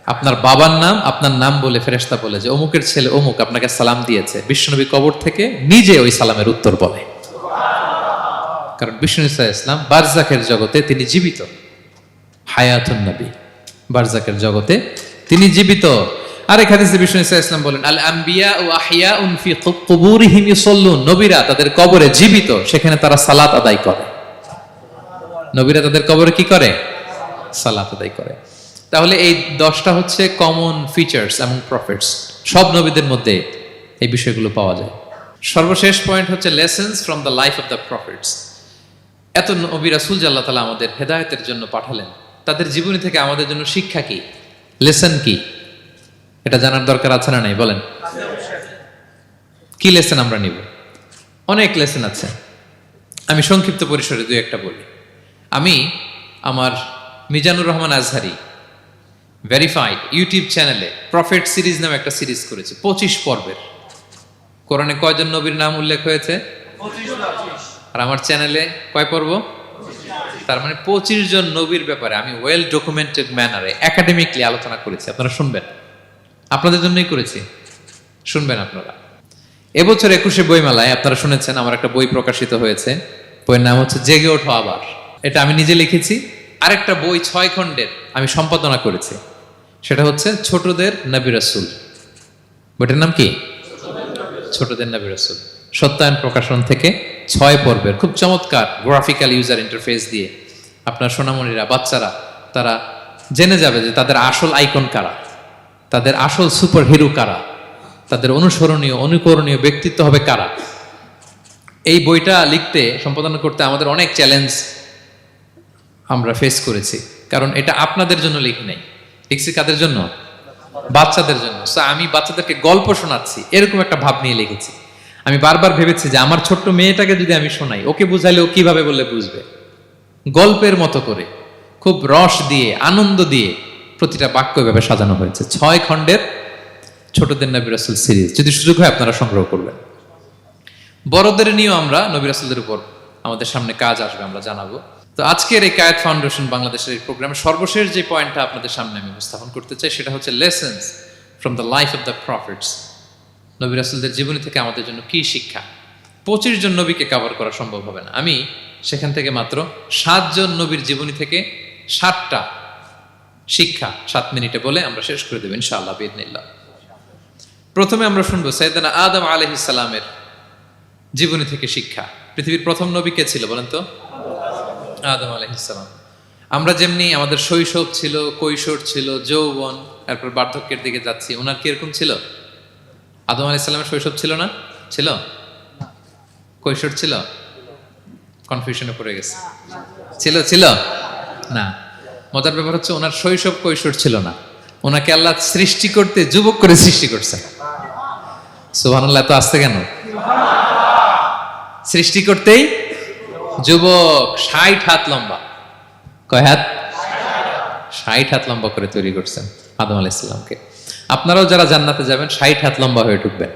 আপনার বাবার নাম, আপনার নাম বলে ফেরেশতা বলে যে অমুকের ছেলে অমুক আপনাকে সালাম দিয়েছে। বিষ্ণুনবী কবর থেকে নিজে ওই সালামের উত্তর বলে, কারণ বিষ্ণু ইসলাম বারজাকের জগতে তিনি জীবিত। হায়াতুন নবী, বারজাকের জগতে তিনি জীবিত। আরেক হাদিসে বিষ্ণু ইসলাম বলেন, আল আম্বিয়া ও আহিয়াউন ফি কুবুরিহিম ইউসাল্লুন, নবীরা তাদের কবরে জীবিত, সেখানে তারা সালাত আদায় করে। নবীরা তাদের কবরে কি করে? সালাত আদায় করে। তাহলে এই 10টা হচ্ছে কমন ফিচার্স এবং প্রফিটস। সব নবীদের মধ্যে এই বিষয়গুলো পাওয়া যায়। সর্বশেষ পয়েন্ট হচ্ছে lessons from the life of the profits. এত নবী রাসূল যে আল্লাহ তাআলা আমাদের হেদায়েতের জন্য পাঠালেন, তাদের জীবনী থেকে আমাদের জন্য শিক্ষা কি, লেসন কি, এটা জানার দরকার আছে না নাই? বলেন, কি লেসন আমরা নিব? অনেক লেসন আছে। আমি সংক্ষিপ্ত পরিসরে 2-1টা বলি। আমি আমার মিজানুর রহমান আজহারি ভেরিফাইড ইউটিউব চ্যানেলে প্রফেট সিরিজ নামে একটা সিরিজ করেছি, 25 পর্বের। কোরআনে কয়জন নবীর নাম উল্লেখ হয়েছে? 25। আর আমার চ্যানেলে কয় পর্ব? তার মানে 25 জন নবীর ব্যাপারে আমি ওয়েল ডকুমেন্টেড ম্যানারে একাডেমিকলি আলোচনা করেছি। আপনারা শুনবেন, আপনাদের জন্যই করেছি, শুনবেন আপনারা। এবছর 21শে বইমেলায় আপনারা শুনেছেন আমার একটা বই প্রকাশিত হয়েছে। বইয়ের নাম হচ্ছে জেগে ওঠো আবার। এটা আমি নিজে লিখেছি। আরেকটা বই 6 খণ্ডের আমি সম্পাদনা করেছি, সেটা হচ্ছে ছোটদের নবী রাসূল। বইটার নাম কি? ছোটদের নবী রাসূল। সত্যায়ন প্রকাশন থেকে 6 পর্বের খুব চমৎকার গ্রাফিক্যাল ইউজার ইন্টারফেস দিয়ে আপনার সোনামণিরা, বাচ্চারা তারা জেনে যাবে যে তাদের আসল আইকন কারা, তাদের আসল সুপার হিরো কারা, তাদের অনুসরণীয় অনুকরণীয় ব্যক্তিত্ব হবে কারা। এই বইটা লিখতে, সম্পাদনা করতে আমাদের অনেক চ্যালেঞ্জ আমরা ফেস করেছি, কারণ এটা আপনাদের জন্য লিখি নাই, লিখছি কাদের জন্য? বাচ্চাদের জন্য। আমি বাচ্চাদেরকে গল্প শোনাচ্ছি এরকম একটা ভাব নিয়ে লিখেছি। আমি বারবার ভেবেছি যে আমার ছোট্ট মেয়েটাকে যদি আমি শোনাই, ওকে বুঝাইলে ও কিভাবে বললে বুঝবে। গল্পের মতো করে খুব রস দিয়ে, আনন্দ দিয়ে প্রতিটা বাক্য এভাবে সাজানো হয়েছে। 6 খণ্ডের ছোটদের নবী রাসূল সিরিজ, যদি সুযোগ হয় আপনারা সংগ্রহ করবেন। বড়দের নিয়েও আমরা নবী রাসূলদের উপর আমাদের সামনে কাজ আসবে, আমরা জানাবো। তো আজকের এই কায়েত ফাউন্ডেশন বাংলাদেশের এই প্রোগ্রামে সর্বশেষ যে পয়েন্টটা আপনাদের সামনে আমি উপস্থাপন করতে চাই, সেটা হচ্ছে lessons from the life of the profits. নবী রাসূলদের জীবনী থেকে আমাদের জন্য কি শিক্ষা। 25 জন নবীকে কভার করা সম্ভব হবে না। আমি সেখান থেকে মাত্র 7 জন নবীর জীবনী থেকে 7টা শিক্ষা 7 মিনিটে বলে আমরা শেষ করে দেব ইনশাআল্লাহ বিইذنিল্লাহ। প্রথমে আমরা শুনবো সাইয়েদনা আদম আলাইহিস সালামের জীবনী থেকে শিক্ষা। পৃথিবীর প্রথম নবী কে ছিল বলেন তো? আদম আলাইহিস সালাম। আমরা যেমনি আমাদের শৈশব ছিল, কৈশোর ছিল, যৌবন, তারপর বার্ধক্যের দিকে যাচ্ছি, ওনার কি এরকম ছিল? আদম আলাইহিস সালামের শৈশব ছিল না? ছিল? কৈশোর ছিল? কনফিউশনে পড়ে গেছে। ছিল? ছিল না। মজার ব্যাপার হচ্ছে ওনার শৈশব কৈশোর ছিল না, ওনাকে আল্লাহ সৃষ্টি করতে যুবক করে সৃষ্টি করছে। সুবহানাল্লাহ, এত আসতে কেন? সৃষ্টি করতেই যুবক, 60 হাত লম্বা। কয় হাত? 60 হাত লম্বা করে তৈরি করছেন আদম আলাইহিস সালামকে। আপনারাও যারা জান্নাতে যাবেন 60 হাত লম্বা হয়ে ঢুকবেন,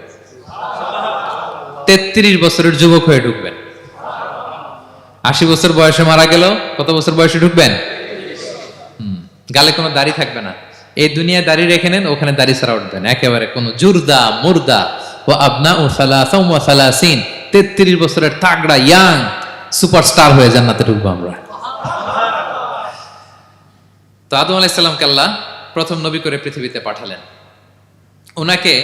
33 বছরের যুবক হয়ে ঢুকবেন। 80 বছর বয়সে মারা গেল, কত বছর বয়সে ঢুকবেন? গালে কোনো দাড়ি থাকবে না। এই দুনিয়ায় দাড়ি রেখে নেন, ওখানে দাড়ি ছাড়া উঠবেন একেবারে। কোনো জুরদা মুর্দা ও আবনা ও সালাসা ওয়া সালাসিন, 33 বছরের তাগড়া ইয়াং সুপারস্টার হয়ে জান্নাতে ঢুকবো আমরা। তো আদম আলাইহিস সালামকে আল্লাহ প্রথম নবী করে পৃথিবীতে পাঠালেন। ওনাকে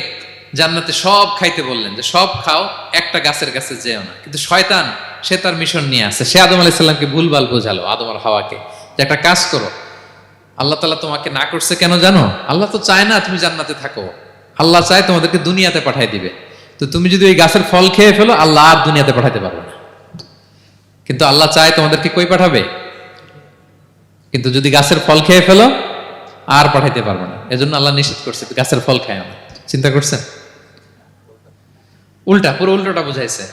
জান্নাতে সব খাইতে বললেন যে সব খাও, একটা গাছের কাছে যেও না। কিন্তু শয়তান সে তার মিশন নিয়ে আসে। সে আদম আলাইহিস সালামকে ভুলভাল বোঝালো, আদম আর হাওয়াকে, যে একটা কাজ করো, আল্লাহ তাআলা তোমাকে না করছে কেন জানো? আল্লাহ তো চায় না তুমি জান্নাতে থাকো, আল্লাহ চায় তোমাদেরকে দুনিয়াতে পাঠাই দিবে। তো তুমি যদি ওই গাছের ফল খেয়ে ফেলো, আল্লাহ আর দুনিয়াতে পাঠাইতে পারবে না। কিন্তু আল্লাহ চায় তোমাদেরকে কই পাঠাবে? কিন্তু যদি গাছের ফল খেয়ে ফেলো আর পাঠাইতে পারবে না। এজন্য আল্লাহ নিষেধ করছে গাছের ফল খায় না। চিন্তা করছেন? উল্টা, পুরো উল্টোটা বুঝাইছে।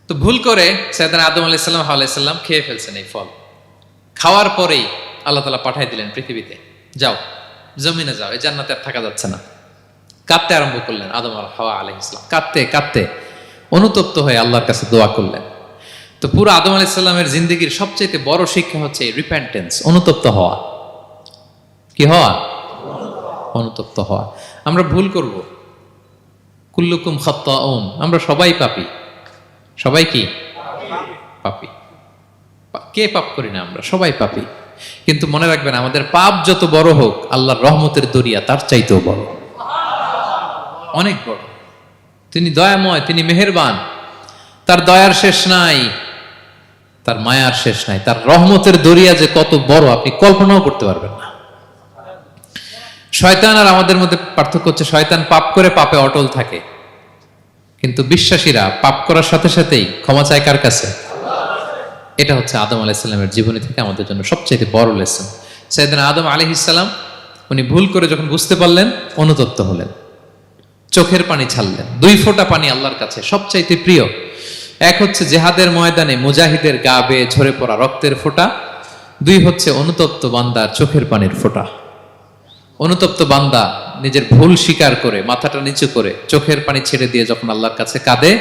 তো ভুল করে সাইয়েদনা আদম আলাইহিস সালাম, হাওয়া আলাইহিস সালাম খেয়ে ফেলছেন এই ফল। খাওয়ার পরেই আল্লাহ তাআলা পাঠাই দিলেন পৃথিবীতে, যাও জমিনে যাও, এই জান্নাতে আর থাকা যাচ্ছে না। কাঁদতে আরম্ভ করলেন আদম আর হাওয়া আলাইহিস সালাম, কাঁদতে কাঁদতে অনুতপ্ত হয়ে আল্লাহর কাছে দোয়া করলেন। তো পুরো আদম আলাইহিস সালামের জিন্দেগির সবচেয়ে বড় শিক্ষা হচ্ছে রিপেন্টেন্স, অনুতপ্ত হওয়া। কি হওয়া? অনুতপ্ত হওয়া। আমরা ভুল করব, কুল্লুকুম খাত্তাউন, আমরা সবাই পাপী। সবাই কি পাপী? কে পাপ করি না? আমরা সবাই পাপী। কিন্তু মনে রাখবেন, আমাদের পাপ যত বড় হোক, আল্লাহর রহমতের দরিয়া তার চাইতেও বড়, অনেক বড়। তিনি দয়াময়, তিনি মেহেরবান, তার দয়ার শেষ নাই, তার মায়ার শেষ নাই। তার রহমতের দরিয়া যে কত বড় আপনি কল্পনাও করতে পারবেন না। শয়তান আর আমাদের মধ্যে পার্থক্য হচ্ছে, শয়তান পাপ করে পাপে অটল থাকে, কিন্তু বিশ্বাসীরা পাপ করার সাথে সাথেই ক্ষমা চায় কার কাছে? এটা হচ্ছে আদম আলাইহিস সালামের জীবনী থেকে আমাদের জন্য সবচেয়ে বড় লেসন। সাইয়েদনা আদম আলাইহিস সালাম উনি ভুল করে যখন বুঝতে পারলেন, অনুতপ্ত হলেন, চোখের পানি ছাড়লেন। 2 ফোঁটা পানি আল্লাহর কাছে সবচাইতে প্রিয়। এক হচ্ছে জেহাদের ময়দানে মুজাহিদের গা বেয়ে ঝরে পড়া রক্তের ফোঁটা, 2 হচ্ছে অনুতপ্ত বান্দার চোখের পানির ফোঁটা। অনুতপ্ত বান্দা নিজের ভুল স্বীকার করে মাথাটা নিচু করে চোখের পানি ছেড়ে দিয়ে যখন আল্লাহর কাছে কাঁদে,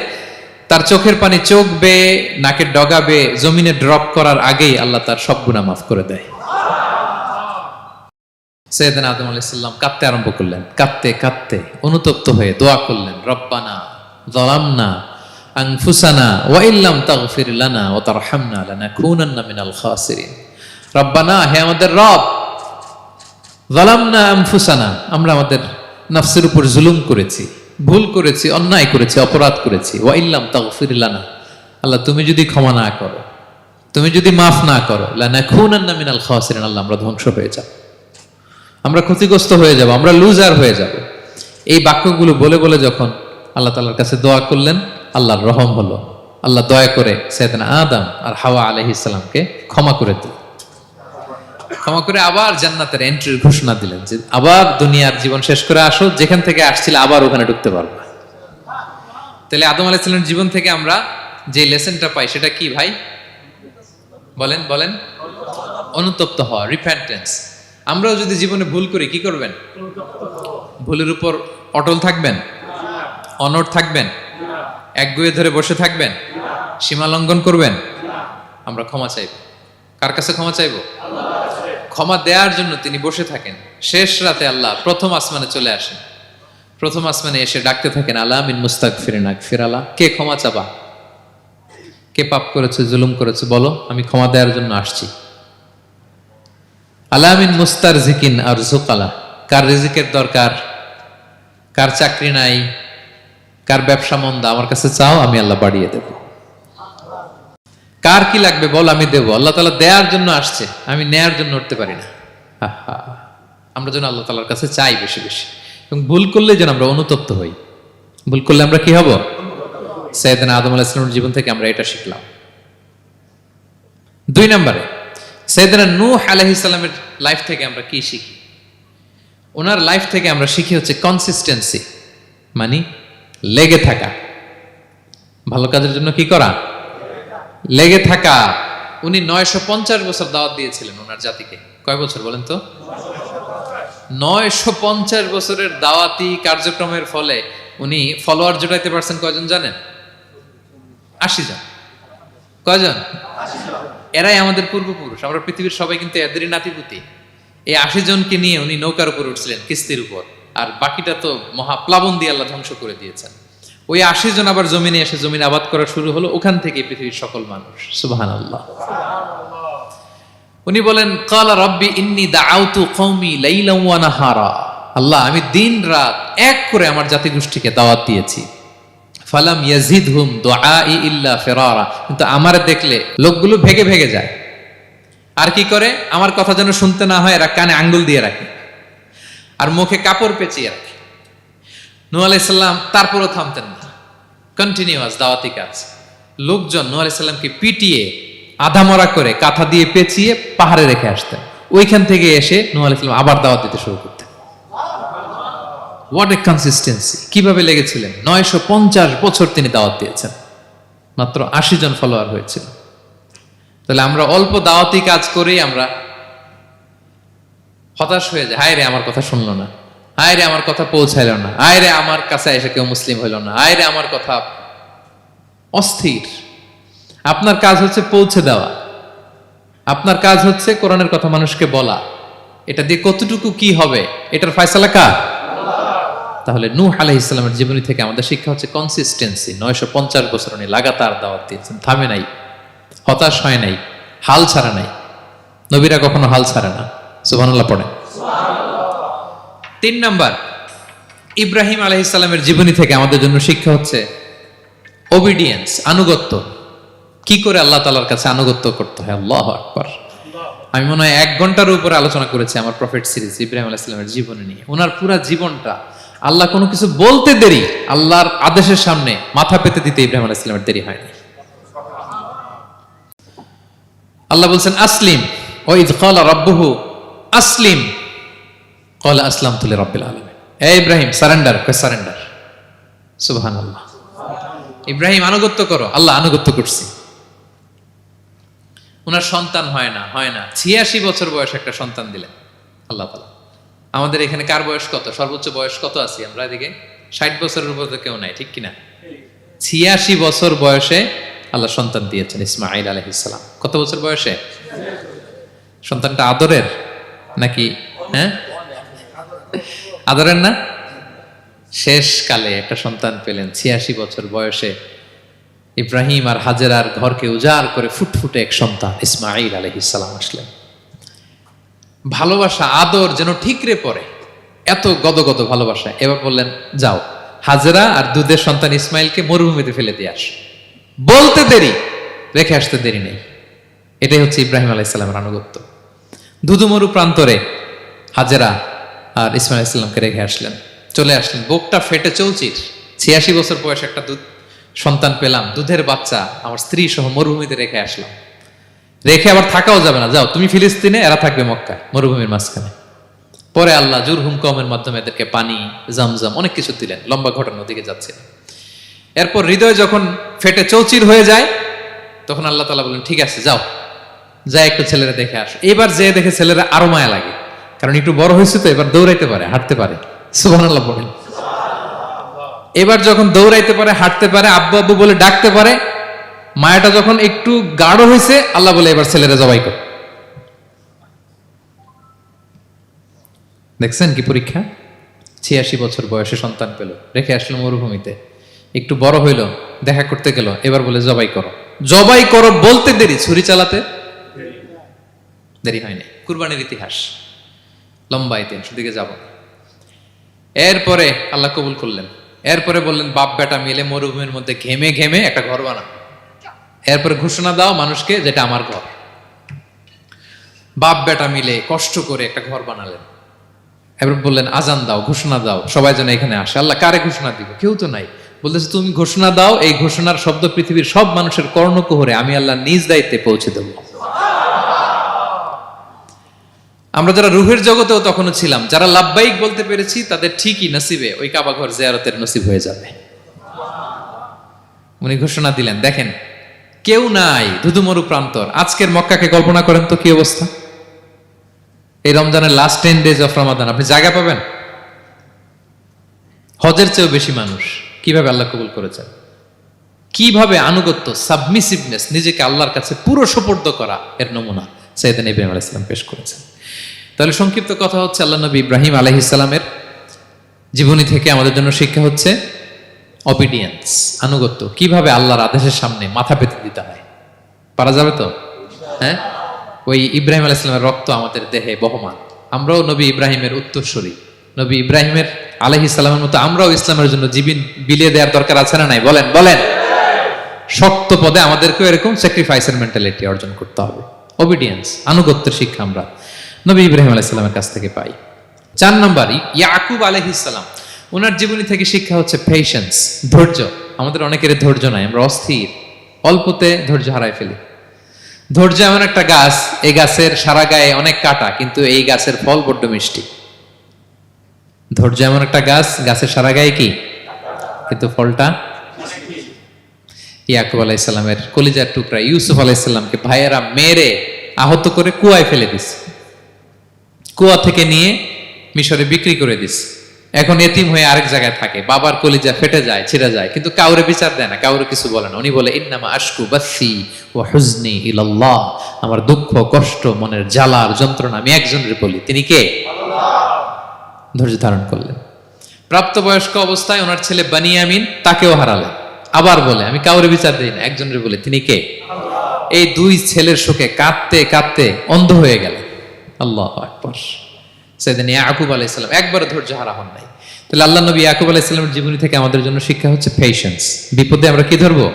তার চোখের পানি চোখ বেয়ে নাকের ডগা বেয়ে জমিনে ড্রপ করার আগেই আল্লাহ তার সব গুনাহ মাফ করে দেয়। সাইয়েদনা আদম আলাইহিস সালাম কাঁদতে আরম্ভ করলেন, কাঁদতে কাঁদতে অনুতপ্ত হয়ে দোয়া করলেন, রব্বানা যালামনা আনফুসানা ওয়া ইল্লাম তাগফির লানা ওয়া তারহামনা লানাকুনান্না মিনাল খাসিরিন। রব্বানা, হে আমাদের রব, যালামনা আনফুসানা, আমরা আমাদের নফসের উপর জুলুম করেছি, ভুল করেছি, অন্যায় করেছি, অপরাধ করেছি। ওয়া ইল্লাম তাগফির লানা, আল্লাহ তুমি যদি ক্ষমা না করো, তুমি যদি মাফ না করো, লানাকুনান্না মিনাল খাসিরিন, আল্লাহ আমরা ধ্বংস হয়ে যাব, আমরা ক্ষতিগ্রস্ত হয়ে যাব, আমরা লুজার হয়ে যাব। এই বাক্যগুলো বলে বলে যখন আল্লাহ তাআলার কাছে দোয়া করলেন, আল্লাহর রহম হলো। আল্লাহ দয়া করে সাইয়েদনা আদম আর হাওয়া আলাইহিস সালামকে ক্ষমা করে দিলেন। ক্ষমা করে আবার জান্নাতের এন্ট্রির ঘোষণা দিলেন যে আবার দুনিয়ার জীবন শেষ করে আসো, যেখান থেকে আসছিলে আবার ওখানে ঢুকতে পারবে। তাহলে আদম আলাইহিস সালামের জীবন থেকে আমরা যে লেসনটা পাই সেটা কি ভাই? বলেন বলেন। অনুতপ্ত হওয়া, রিপেন্টেন্স। আমরাও যদি জীবনে ভুল করি কি করবেন? ভুলের উপর অটল থাকবেন? অনড় থাকবেন? একগুঁয়ে ধরে বসে থাকবেন? সীমা লঙ্ঘন করবেন? আমরা ক্ষমা চাইব। কার কাছে ক্ষমা চাইব? ক্ষমা দেওয়ার জন্য তিনি বসে থাকেন। শেষ রাতে আল্লাহ প্রথম আসমানে চলে আসেন। প্রথম আসমানে এসে ডাকতে থাকেন, আলা মিন মুস্তাগফিরিন আগফির আলা, কে ক্ষমা চাবা? কে পাপ করেছে, জুলুম করেছে, বলো, আমি ক্ষমা দেওয়ার জন্য আসছি। আলা মিন মুস্তারজিকিন আরযুক আলা, কার রিজিকের দরকার, কার চাকরি নাই, কার ব্যবসা মন্দা, আমার কাছে চাও, আমি আল্লাহ বাড়িয়ে দেব। কার কি লাগবে বল, আমি দেব। আল্লাহ তাআলা দেওয়ার জন্য আসছে, আমি নেয়ার জন্য উঠতে পারি না। আমরা যেন আল্লাহ তাআলার কাছে চাই বেশি বেশি, এবং ভুল করলে যেন আমরা অনুতপ্ত হই। ভুল করলে আমরা কি হব? সাইয়েদনা আদম আলাইহিস সালামের জীবন থেকে আমরা এটা শিখলাম। 2 নম্বরে সাইয়েদনা নূহ আলাইহিস সালামের লাইফ থেকে আমরা কি শিখি? ওনার লাইফ থেকে আমরা শিখি হচ্ছে কনসিস্টেন্সি, মানে লেগে থাকা। ভালো কাজের জন্য কি করা? লেগে থাকা। উনি 950 বছর দাওয়াত দিয়েছিলেন ওনার জাতিকে। কয় বছর বলেন তো? 950 বছরের দাওয়াতি কার্যক্রমের ফলে উনি ফলোয়ার জোটাইতে পারছেন কয়জন জানেন? 80 জন। কয়জন? এরাই আমাদের পূর্বপুরুষ। আমরা পৃথিবীর সবাই কিন্তু এদেরই নাতিপুতি। এই 80 জনকে নিয়ে উনি নৌকার উপর উঠছিলেন, কিস্তির উপর, আর বাকিটা তো মহাপ্লাবন দিয়ে আল্লাহ ধ্বংস করে দিয়েছেন। ওই 80 জন আবার জমিনে এসে জমিন আবাদ করা শুরু হলো, ওখান থেকে পৃথিবীর সকল মানুষ। সুবহানাল্লাহ। উনি বলেন, ক্বালা রাব্বি ইন্নী দাআউতু কওমি লাইলান ওয়া নাহারা, আল্লাহ আমি দিন রাত এক করে আমার জাতিগোষ্ঠীকে দাওয়াত দিয়েছি। ফালাম ইয়াজিদহুম দুআই ইল্লা ফিরারা, কিন্তু আমারে দেখলে লোকগুলো ভেগে ভেগে যায়। আর কি করে? আমার কথা যেন শুনতে না হয়, এরা কানে আঙ্গুল দিয়ে রাখে আর মুখে কাপড় পেঁচিয়ে রাখে। নূহ আলাইহিস সালাম তারপরও থামতেন না, কন্টিনিউয়াস দাওয়াতি কাজ। লোকজন নূহ আলাইহিস সালামকে পিটিয়ে আধামরা করে কাঁথা দিয়ে পেঁচিয়ে পাহাড়ে রেখে আসতেন। ওইখান থেকে এসে নূহ আলাইহিস সালাম আবার দাওয়াত দিতে শুরু করতেন। What a consistency! কিভাবে লেগেছিলেন! 950 বছর তিনি দাওয়াত দিয়েছেন, মাত্র 80 জন ফলোয়ার হয়েছিল। তাহলে আমরা অল্প দাওয়াতি কাজ করেই আমরা হতাশ হয়ে যাই। হায় রে, আমার কথা শুনলো না, হায় রে আমার কথা পৌঁছাইল না, হায় রে আমার কাছে এসে কেউ মুসলিম হইল না, হায় রে আমার কথা। অস্থির। আপনার কাজ হচ্ছে পৌঁছে দেওয়া, আপনার কাজ হচ্ছে কোরআনের কথা মানুষকে বলা। এটা দিয়ে কতটুকু কি হবে এটার ফয়সালা কার? তাহলে নূহ আলাইহিস সালামের জীবনী থেকে আমাদের শিক্ষা হচ্ছে কনসিস্টেন্সি। 950 বছর উনি লাগাতার দাওয়াত দিয়েছেন, থামে নাই, হতাশ হয় নাই, হাল ছাড়া নাই। নবীরা কখনো হাল ছাড়ে না। সুবহানাল্লাহ পড়ে। 3 নাম্বার, ইব্রাহিম আলাইহিস সালামের জীবনী থেকে আমাদের জন্য শিক্ষা হচ্ছে ওবিডিয়েন্স, আনুগত্য। কি করে আল্লাহ তাআলার কাছে আনুগত্য করতে হয়। আল্লাহু আকবার। আমি মনে হয় 1 ঘন্টার উপরে আলোচনা করেছি আমার প্রফেট সিরিজ ইব্রাহিম আলাইহিস সালামের জীবনী নিয়ে। ওনার পুরো জীবনটা, আল্লাহ কোনো কিছু বলতে দেরি, আল্লাহর আদেশের সামনে মাথা পেতে দিতে ইব্রাহিম আলাইহিস সালামের দেরি হয়নি। আল্লাহ বলছেন আসলিম, ওয়া ইয ক্বালা রাব্বুহু আসলিম ক্বালা আসলামতু লিরাব্বিল আলামিন। এই ইব্রাহিম সারেন্ডার, কই সারেন্ডার। সুবহানাল্লাহ। ইব্রাহিম আনুগত্য করো, আল্লাহ আনুগত্য করছি। ওনার সন্তান হয় না 86 বছর বয়সে একটা সন্তান দিলেন আল্লাহ তাআলা। আমাদের এখানে কার বয়স কত? সর্বোচ্চ বয়স কত আছি আমরা? এদিকে 60 বছরের উপর তো কেউ নাই, ঠিক কিনা? 86 বছর বয়সে আল্লাহ সন্তান দিয়েছেন ইসমাঈল আলাইহিস সালাম। কত বছর বয়সে? সন্তানটা আদরের নাকি? হ্যাঁ, আদরের না? শেষ কালে একটা সন্তান পেলেন 86 বছর বয়সে। ইব্রাহিম আর হাজেরার ঘরকে উজাড় করে ফুটফুটে এক সন্তান ইসমাঈল আলাইহিস সালাম আসলেন। ভালোবাসা, আদর যেন ঠিকরে পড়ে, এত গদগদ ভালোবাসা। এবার বললেন যাও হাজেরা আর দুধের সন্তান ইসমাইলকে মরুভূমিতে ফেলে দিয়ে আস। বলতে দেরি, রেখে আসতে দেরি নেই। এটাই হচ্ছে ইব্রাহিম আলাইহিসসালামের আনুগত্য। ধুধু মরু প্রান্তরে হাজেরা আর ইসমাইল আলাইহিসসালামকে রেখে আসলেন, চলে আসলেন। বুকটা ফেটে চৌচির, 86 বছর বয়স একটা দুধ সন্তান পেলাম, দুধের বাচ্চা আমার স্ত্রী সহ মরুভূমিতে রেখে আসলাম। রেখে আবার থাকাও যাবে না, যাও তুমি ফিলিস্তিনে, এরা থাকবে মক্কায় মরুভূমির মাঝখানে। পরে আল্লাহ জুরহুম কওমের মাধ্যমে এদেরকে পানি, জামজাম অনেক কিছু দিলেন। লম্বা ঘটনার দিকে যাচ্ছে। এরপর হৃদয় যখন ফেটে চৌচির হয়ে যায়, তখন আল্লাহ তাআলা বলেন ঠিক আছে যাও, যা একটু ছেলেরা দেখে আসো। এবার যে দেখে ছেলেরা আরো মায়া লাগে, কারণ একটু বড় হয়েছে তো, এবার দৌড়াইতে পারে, হাঁটতে পারে। সুবহানাল্লাহ বলেন। এবার যখন দৌড়াইতে পারে, হাঁটতে পারে, আব্বু আব্বু বলে ডাকতে পারে, মায়াটা যখন একটু গাঢ় হয়েছে, আল্লাহ বলে এবার ছেলেরা জবাই কর। দেখছেন কি পরীক্ষা? 86 বছর বয়সে সন্তান পেল, রেখে আসলো মরুভূমিতে, একটু বড় হইল, দেখা করতে গেল, এবার বলে জবাই করো। জবাই করো বলতে দেরি, ছুরি চালাতে দেরি হয়নি। কুরবানির ইতিহাস লম্বা ইতিহাস, দিকে যাব। এরপরে আল্লাহ কবুল করলেন। এরপরে বললেন বাপ বেটা মিলে মরুভূমির মধ্যে ঘেমে ঘেমে একটা ঘর বানাও। এরপরে ঘোষণা দাও মানুষকে, যেটা আমার ঘর। বাপ বেটা মিলে কষ্ট করে একটা ঘর বানালেন। এবার বললেন আজান দাও, ঘোষণা দাও, সবাই যেন এখানে আসে। আল্লাহ কারে ঘোষণা দিব? কেউ তো নাই। বলতেছে তুমি ঘোষণা দাও, এই ঘোষণার শব্দ পৃথিবীর সব মানুষের কর্ণকুহরে আমি আল্লাহ নিজ দায়িত্বে পৌঁছে দেব। আমরা যারা রুহের জগতেও তখনও ছিলাম, যারা লাব্বাইক বলতে পেরেছি, তাদের ঠিকই নসিবে ওই কাবা ঘর জিয়ারতের নসিব হয়ে যাবে। উনি ঘোষণা দিলেন, দেখেন কেউ নাই, ধুধুমরু প্রান্তর। আজকের মক্কাকে কল্পনা করেন তো কি অবস্থা। এই রমজানের লাস্ট 10 days অফ রমাদান আপনি জায়গা পাবেন? হজের চেয়েও বেশি মানুষ। কিভাবে আল্লাহ কবুল করেছেন, কিভাবে আনুগত্য, সাবমিসিভনেস, নিজেকে আল্লাহর কাছে পুরো সুপর্দ করা, এর নমুনা সাইয়েদনা ইব্রাহিম আলাইহিস সালাম পেশ করেছেন। তাহলে সংক্ষিপ্ত কথা হচ্ছে, আল্লাহ নবী ইব্রাহিম আলাইহিস সালামের জীবনী থেকে আমাদের জন্য শিক্ষা হচ্ছে অবিডিয়েন্স, আনুগত্য। কিভাবে আল্লাহর আদেশের সামনে মাথা পেতে দিতে হয়। পারা যাবে তো? হ্যাঁ, ওই ইব্রাহিম আলাইহিস সালামের রক্ত আমাদের দেহে বহমান। আমরাও নবী ইব্রাহিমের উত্তরসূরি। নবী ইব্রাহিমের আলাইহিস সালামের মতো আমরাও ইসলামের জন্য জীবন বিলিয়ে দেওয়ার দরকার আছে না নাই? বলেন বলেন। শক্ত পদে আমাদেরকেও এরকম স্যাক্রিফাইসের মেন্টালিটি অর্জন করতে হবে। অবিডিয়েন্স, আনুগত্যের শিক্ষা আমরা নবী ইব্রাহিম আলাইহিস সালামের কাছ থেকে পাই। 4 নম্বর, ইয়াকুব আলাইহিস সালাম, ওনার জীবনী থেকে শিক্ষা হচ্ছে পেশেন্স, ধৈর্য। আমাদের অনেকের ধৈর্য নাই, আমরা অস্থির, অল্পতে ধৈর্য হারায় ফেলি। ধৈর্য এমন একটা গাছ, এই গাছের সারা গায়ে অনেক কাঁটা, কিন্তু এই গাছের ফল বড্ড মিষ্টি। ধৈর্য এমন একটা গাছ, গাছের সারা গায়ে কি, কিন্তু ফলটা। ইয়াকুব আলাইহিস সালামের কলিজার টুকরা ইউসুফ আলাইহিস সালামকে ভাইয়েরা মেরে আহত করে কুয়ায় ফেলে দিছে। কুয়া থেকে নিয়ে মিশরে বিক্রি করে দিস। এখন এতিম হয়ে আরেক জায়গায় থাকে, বাবার কলিজা ফেটে যায়, ছিঁড়ে যায়, কিন্তু কাউরে বিচার দেয় না, কাউরে কিছু বলে না। উনি বলে ইন্নামা আশকু বাসি ওয়া হুজনি ইলাল্লাহ, আমার দুঃখ কষ্ট মনের জ্বালার যন্ত্রণা আমি একজনের বলি, তিনি কে? আল্লাহ। ধৈর্য ধারণ করলেন। প্রাপ্তবয়স্ক অবস্থায় ওনার ছেলে বানিয়ামিন, তাকেও হারালেন। আবার বলে আমি কাউরে বিচার দেই না, একজনের বলে, তিনি কে? আল্লাহ। এই 2 ছেলের শোকে কাঁদতে কাঁদতে অন্ধ হয়ে গেলেন। আল্লাহু আকবার। সাইয়েদনা ইয়াকুব আলাইহিস সালাম একবারও ধৈর্য হারা হন নাই। তাহলে আল্লাহ নবী ইয়াকুব আলাইহিস সালামের জীবনী থেকে আমাদের জন্য শিক্ষা হচ্ছে পেশেন্স। বিপদে আমরা কি ধরবো?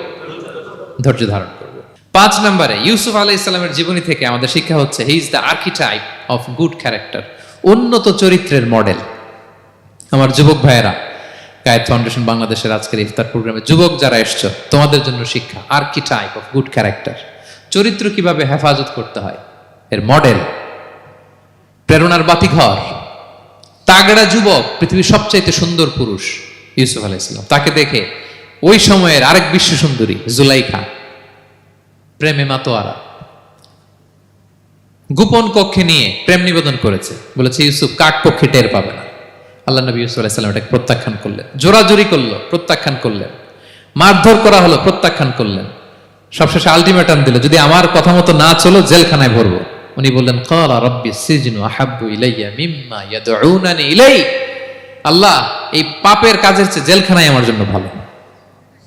ধৈর্য ধারণ করব। 5 নম্বরে, ইউসুফ আলাইহিস সালামের জীবনী থেকে আমাদের শিক্ষা হচ্ছে he is the archetype of good character, উন্নত চরিত্রের মডেল। আমার যুবক ভাইয়েরা, কায়েত ফাউন্ডেশন বাংলাদেশের আজকের ইফতার প্রোগ্রামে যুবক যারা এসছো, তোমাদের জন্য শিক্ষা আর্কিটাইপ অফ গুড ক্যারেক্টার, চরিত্র কিভাবে হেফাজত করতে হয়, এর মডেল, প্রেরণার বাতিঘর। তাগড়া যুবক, পৃথিবীর সবচাইতে সুন্দর পুরুষ ইউসুফ আলাইহিস সালাম। তাকে দেখে ওই সময়ের আরেক বিশ্ব সুন্দরী জুলাইখা প্রেমে মাতোয়ারা, গোপন কক্ষে নিয়ে প্রেম নিবেদন করেছে। বলেছে ইউসুফ কাক পক্ষে টের পাবে না। আল্লাহ নবী ইউসুফ আলাইহিস সালাম এটাকে প্রত্যাখ্যান করলেন। জোরাজুরি করলো, প্রত্যাখ্যান করলেন। মারধর করা হলো, প্রত্যাখ্যান করলেন। সবশেষে আলটিমেটাম দিল, যদি আমার কথা মতো না চলো জেলখানায় ভরবো। উনি বললেন ক্বালা রাব্বি সিজনু আহাব্বু ইলাইয়া মিম্মা ইয়াদউনানি ইলাই, আল্লাহ এই পাপের কাজের চেয়ে জেলখানায় আমার জন্য ভালো।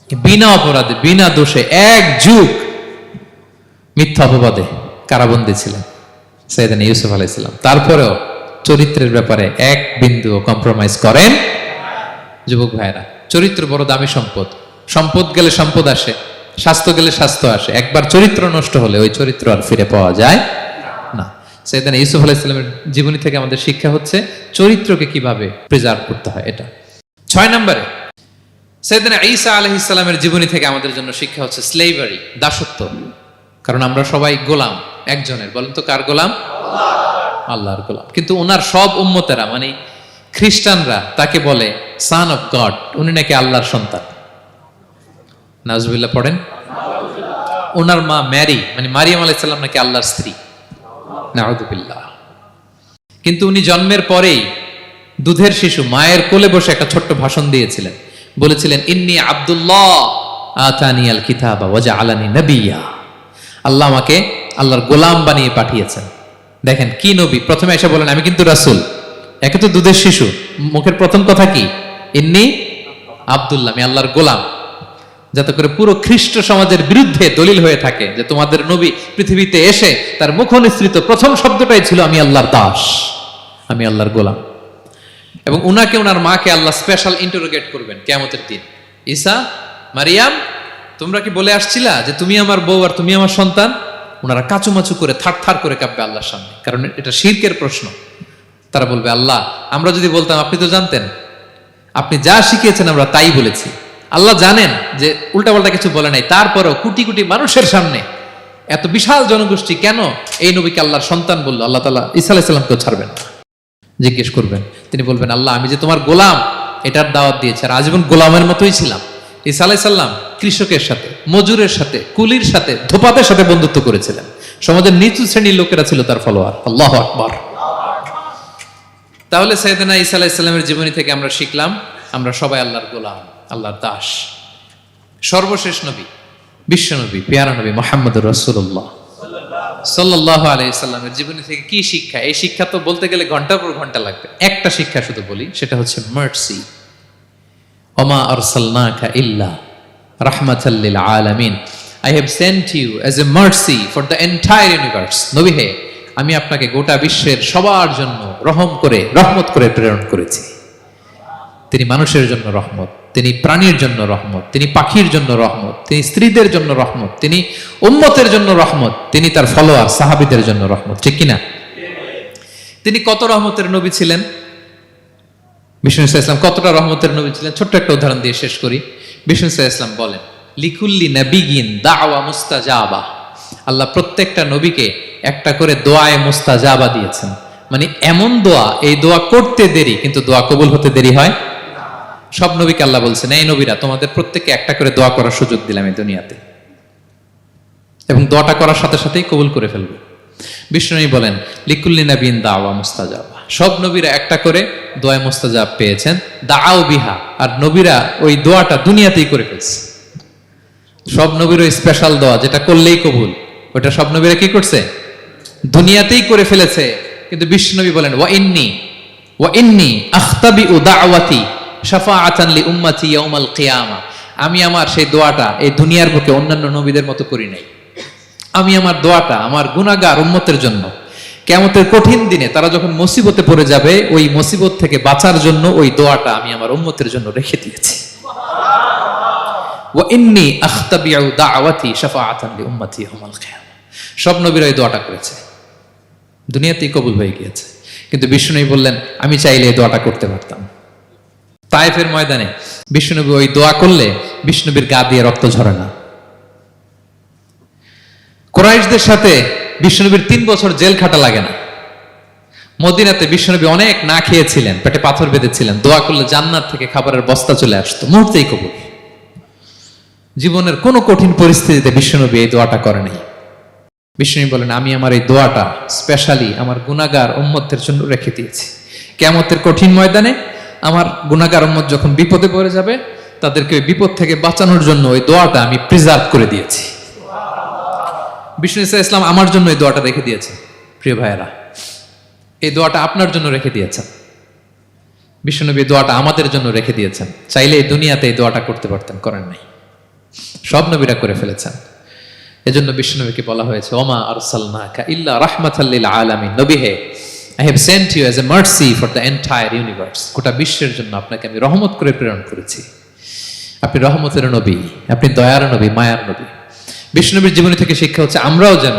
বিনা অপরাধে, বিনা দোষে 1 যুগ মিথ্যা অপবাদে কারাবন্দী ছিলেন সাইয়েদনা ইউসুফ আলাইহিস সালাম। তারপরেও চরিত্রের ব্যাপারে 1 বিন্দুও কম্প্রোমাইজ করেন। যুবক ভাইরা, চরিত্র বড় দামি সম্পদ। সম্পদ গেলে সম্পদ আসে, স্বাস্থ্য গেলে স্বাস্থ্য আসে, একবার চরিত্র নষ্ট হলে ওই চরিত্র আর ফিরে পাওয়া যায় না। সাইয়েদনা ইউসুফ আলাইহিস সালামের জীবনী থেকে আমাদের শিক্ষা হচ্ছে চরিত্রকে কিভাবে প্রিজার্ভ করতে হয়। এটা 6 নম্বরে সাইয়েদনা ঈসা আলাইহিস সালামের জীবনী থেকে আমাদের জন্য শিক্ষা হচ্ছে স্লেভারি, দাসত্ব। কারণ আমরা সবাই গোলাম একজনের, বলেন তো কার গোলাম? আল্লাহর গোলাম। কিন্তু ওনার সব উম্মতেরা মানে খ্রিস্টানরা তাকে বলে সান অফ গড, উনি নাকি আল্লাহর সন্তান। নাউজুবিল্লাহ পড়েন। ওনার মা ম্যারি মানে মারিয়াম আলাইহিস সালাম নাকি আল্লাহর স্ত্রী। নাউযুবিল্লাহ। কিন্তু উনি জন্মের পরেই দুধের শিশু মায়ের কোলে বসে একটা ছোট্ট ভাষণ দিয়েছিলেন, বলেছিলেন ইন্নী আব্দুল্লাহ আতানিয়াল কিতাবা ওয়া জাআলানি নাবিয়্যা। আল্লাহ আমাকে আল্লাহর গোলাম বানিয়ে পাঠিয়েছেন। দেখেন কি নবী, প্রথমে এসে বলেন আমি কিন্তু রাসূল। একে তো দুধের শিশু, মুখের প্রথম কথা কি? ইন্নী আব্দুল্লাহ, আমি আল্লাহর গোলাম। যাতে করে পুরো খ্রিস্ট সমাজের বিরুদ্ধে দলিল হয়ে থাকে যে তোমাদের নবী পৃথিবীতে এসে তার মুখ নিঃসৃত প্রথম শব্দটাই ছিল আমি আল্লাহর দাস, আমি আল্লাহর গোলাম। এবং উনাকে ওনার মাকে আল্লাহ স্পেশাল ইন্টারোগেট করবেন কিয়ামতের দিন। ঈসা, মারিয়াম, তোমরা কি বলে আসছিলা যে তুমি আমার বউ আর তুমি আমার সন্তান? ওনারা কাচুমাচু করে থার করে কাঁপবে আল্লাহর সামনে, কারণ এটা শিরকের প্রশ্ন। তারা বলবে আল্লাহ আমরা যদি বলতাম আপনি তো জানতেন, আপনি যা শিখিয়েছেন আমরা তাই বলেছি। আল্লাহ জানেন যে উল্টাপাল্টা কিছু বলে নাই, তারপরেও কোটি কোটি মানুষের সামনে এত বিশাল জনগোষ্ঠী কেন এই নবীকে আল্লাহর সন্তান বললো? আল্লাহ তাআলা ঈসা আলাইহিস সালামকেও ছাড়বেন না, জিজ্ঞেস করবেন। তিনি বলবেন আল্লাহ আমি যে তোমার গোলাম এটার দাওয়াত দিয়েছি, আর আজীবন গোলামের মতোই ছিলাম। ঈসা আলাইহিস সালাম কৃষকের সাথে, মজুরের সাথে, কুলির সাথে, ধোপাতের সাথে বন্ধুত্ব করেছিলেন। সমাজের নিচু শ্রেণীর লোকেরা ছিল তার ফলোয়ার। আল্লাহু আকবার। তাহলে সাইয়েদনা ঈসা আলাইহিস সালামের জীবনী থেকে আমরা শিখলাম আমরা সবাই আল্লাহর গোলাম, আল্লাহর দাস। সর্বশেষ নবী, বিশ্ব নবী, পেয়ারা নবী মুহাম্মদুর রাসূলুল্লাহ সাল্লাল্লাহু আলাইহি সাল্লামের জীবনী থেকে কি শিক্ষা? এই শিক্ষা তো বলতে গেলে ঘন্টার পর ঘন্টা লাগবে। একটা শিক্ষা শুধু বলি, সেটা হচ্ছে মার্সি। ওমা আরসালনাকা ইল্লা রাহমাতাল লিল আলামিন। I have sent you as a mercy for the entire universe. নবী হে, আমি আপনাকে গোটা বিশ্বের সবার জন্য রহমত করে প্রেরণ করেছি। তিনি মানুষের জন্য রহমত, তিনি প্রাণীর জন্য রহমত, তিনি পাখির জন্য রহমত, তিনি স্ত্রীদের জন্য রহমত, তিনি উম্মতের জন্য রহমত, তিনি তার ফলোয়ার সাহাবীদের জন্য রহমত। ঠিক কিনা? তিনি কত রহমতের নবী ছিলেন? বিষ্ণু ইসলাম কতটা রহমতের নবী ছিলেন? ছোট্ট একটা উদাহরণ দিয়ে শেষ করি। বিষ্ণু ইসলাম বলেন লিকুল্লি নাবিয়িন দাওয়া মুস্তাজাবা। আল্লাহ প্রত্যেকটা নবীকে একটা করে দোয়ায়ে মুস্তাজাবা দিয়েছেন। মানে এমন দোয়া, এই দোয়া করতে দেরি কিন্তু দোয়া কবুল হতে দেরি হয়। সব নবীকে আল্লাহ বলছেন এই নবীরা তোমাদের প্রত্যেককে একটা করে দোয়া করার সুযোগ দিলাম এই দুনিয়াতে, এবং দোয়াটা করার সাথে সাথেই কবুল করে ফেলবে। বিষ্ণু বলেন লিকুল্লি নাবিয়িন দাওয়া মুস্তাজাবা। সব নবীরা একটা করে দোয়া মুস্তাজাব পেয়েছেন, দাআউ বিহা। আর নবীরা ওই দোয়াটা দুনিয়াতেই করে ফেলছে। সব নবীর ওই স্পেশাল দোয়া যেটা করলেই কবুল, ওটা সব নবীরা কি করছে? দুনিয়াতেই করে ফেলেছে। কিন্তু বিশ্বনবী বলেন ওয়া ইন্নী আখতাবিউ দাওয়াতি শাফাআতান লি উম্মতি ইয়াউমাল কিয়ামা। আমি আমার সেই দোয়াটা এই দুনিয়ার বুকে অন্যান্য নবীদের মতো করি নাই। আমি আমার দোয়াটা আমার গুনাহগার উম্মতের জন্য কিয়ামতের কঠিন দিনে তারা যখন মুসিবতে পড়ে যাবে, ওই মুসিবত থেকে বাঁচার জন্য ওই দোয়াটা আমি আমার উম্মতের জন্য রেখে দিয়েছি। ওয়া ইন্নী আখতাবিউ দাওয়াতি শাফাআতান লি উম্মতি ইয়াউমাল কিয়ামা। সব নবীরা এই দোয়াটা করেছে, দুনিয়াতেই কবুল হয়ে গিয়েছে। কিন্তু বিষ্ণুনবী বললেন আমি চাইলে এই দোয়াটা করতে পারতাম। তায়েফের ময়দানে বিষ্ণুনবী ওই দোয়া করলে বিষ্ণুনবীর গা দিয়ে রক্ত ঝরে না। কুরাইশদের সাথে বিষ্ণুনবীর 3 বছর জেল খাটা লাগে না। মদিনাতে বিষ্ণুনবী অনেক না খেয়েছিলেন, পেটে পাথর বেঁধেছিলেন, দোয়া করলে জান্নাত থেকে খাবারের বস্তা চলে আসতো, মুহূর্তেই কবুল। জীবনের কোন কঠিন পরিস্থিতিতে বিষ্ণুনবী এই দোয়াটা করে নাই। বিষ্ণু বলেন আমি আমার এই দোয়াটা স্পেশালি আমার গুনাহগার উম্মতের জন্য রেখে দিয়েছি। কিয়ামতের কঠিন ময়দানে আমার গুনাহগার উম্মত যখন বিপদে পড়ে যাবে, তাদেরকে ওই বিপদ থেকে বাঁচানোর জন্য ওই দোয়াটা আমি প্রিজার্ভ করে দিয়েছি। বিষ্ণু ইসলাম আমার জন্য এই দোয়াটা রেখে দিয়েছে। প্রিয় ভাইয়েরা, এই দোয়াটা আপনার জন্য রেখে দিয়েছেন। বিষ্ণুনবী দোয়াটা আমাদের জন্য রেখে দিয়েছেন। চাইলে এই দুনিয়াতে এই দোয়াটা করতে পারতেন, করেন নাই। সব নবীরা করে ফেলেছেন। এজন্য বিষ্ণুনবীকে বলা হয়েছে ওমা আরসালনাকা ইল্লা রাহমাতাল লিল আলামিন। নবী হে, I have sent you as a mercy for the entire universe. গোটা বিশ্বের জন্য আপনাকে আমি রহমত করে প্রেরণ করেছি। আপনি রহমতের নবী, আপনি দয়ার নবী, মায়ার নবী। বিষ্ণুনবীর জীবনী থেকে শিক্ষা হচ্ছে আমরাও যেন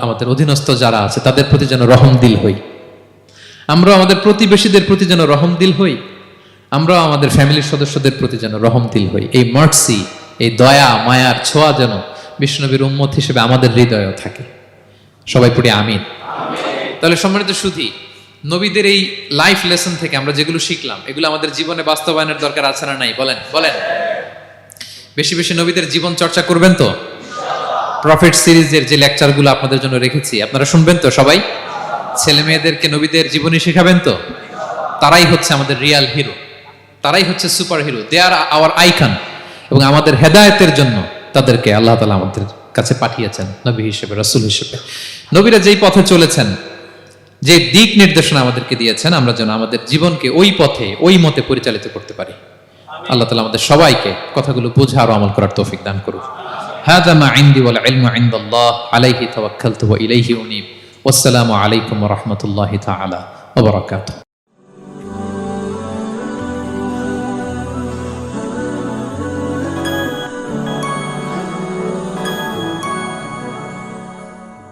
আমাদের অধীনস্থ যারা আছে তাদের প্রতি যেন রহমদিল হই, আমরা আমাদের প্রতিবেশীদের প্রতি যেন রহমদিল হই, আমরা আমাদের ফ্যামিলির সদস্যদের প্রতি যেন রহমদিল হই। এই মার্সি, এই দয়া মায়ার ছোঁয়া যেন বিষ্ণুনবীর উম্মত হিসেবে আমাদের হৃদয়েও থাকে। সবাই পড়ি আমিন। তাহলে সম্মানিত সুধী, নবীদের এই লাইফ লেসন থেকে আমরা যেগুলো শিখলাম এগুলো আমাদের জীবনে বাস্তবায়নের দরকার আছে না নাই? বলেন বলেন। বেশি বেশি নবীদের জীবন চর্চা করবেন তো? প্রফেট সিরিজের যে লেকচারগুলো আপনাদের জন্য রেখেছি আপনারা শুনবেন তো? সবাই ছেলে মেয়েদেরকে নবীদের জীবনী শেখাবেন তো? তারাই হচ্ছে আমাদের রিয়াল হিরো, তারাই হচ্ছে সুপার হিরো, দে আর আওয়ার আইকন। এবং আমাদের হেদায়েতের জন্য তাদেরকে আল্লাহ তাআলা আমাদের কাছে পাঠিয়েছেন নবী হিসেবে, রাসূল হিসেবে। নবীরা যেই পথে চলেছেন, যে দিক নির্দেশনা আমাদেরকে দিয়েছেন, আমরা যেন আমাদের জীবনকে ওই পথে ওই মতে পরিচালিত করতে পারি। আল্লাহ তাআলা আমাদের সবাইকে কথাগুলো বোঝা আর আমল করার তৌফিক দান করুন। হাযা মা ইনদি ওয়াল ইলমু ইনদাল্লাহ আলাইহি তাওয়াক্কালতু ওয়া ইলাইহি উনীব। ওয়াসসালামু আলাইকুম ওয়া রাহমাতুল্লাহি তাআলা ওয়া বারাকাতুহু।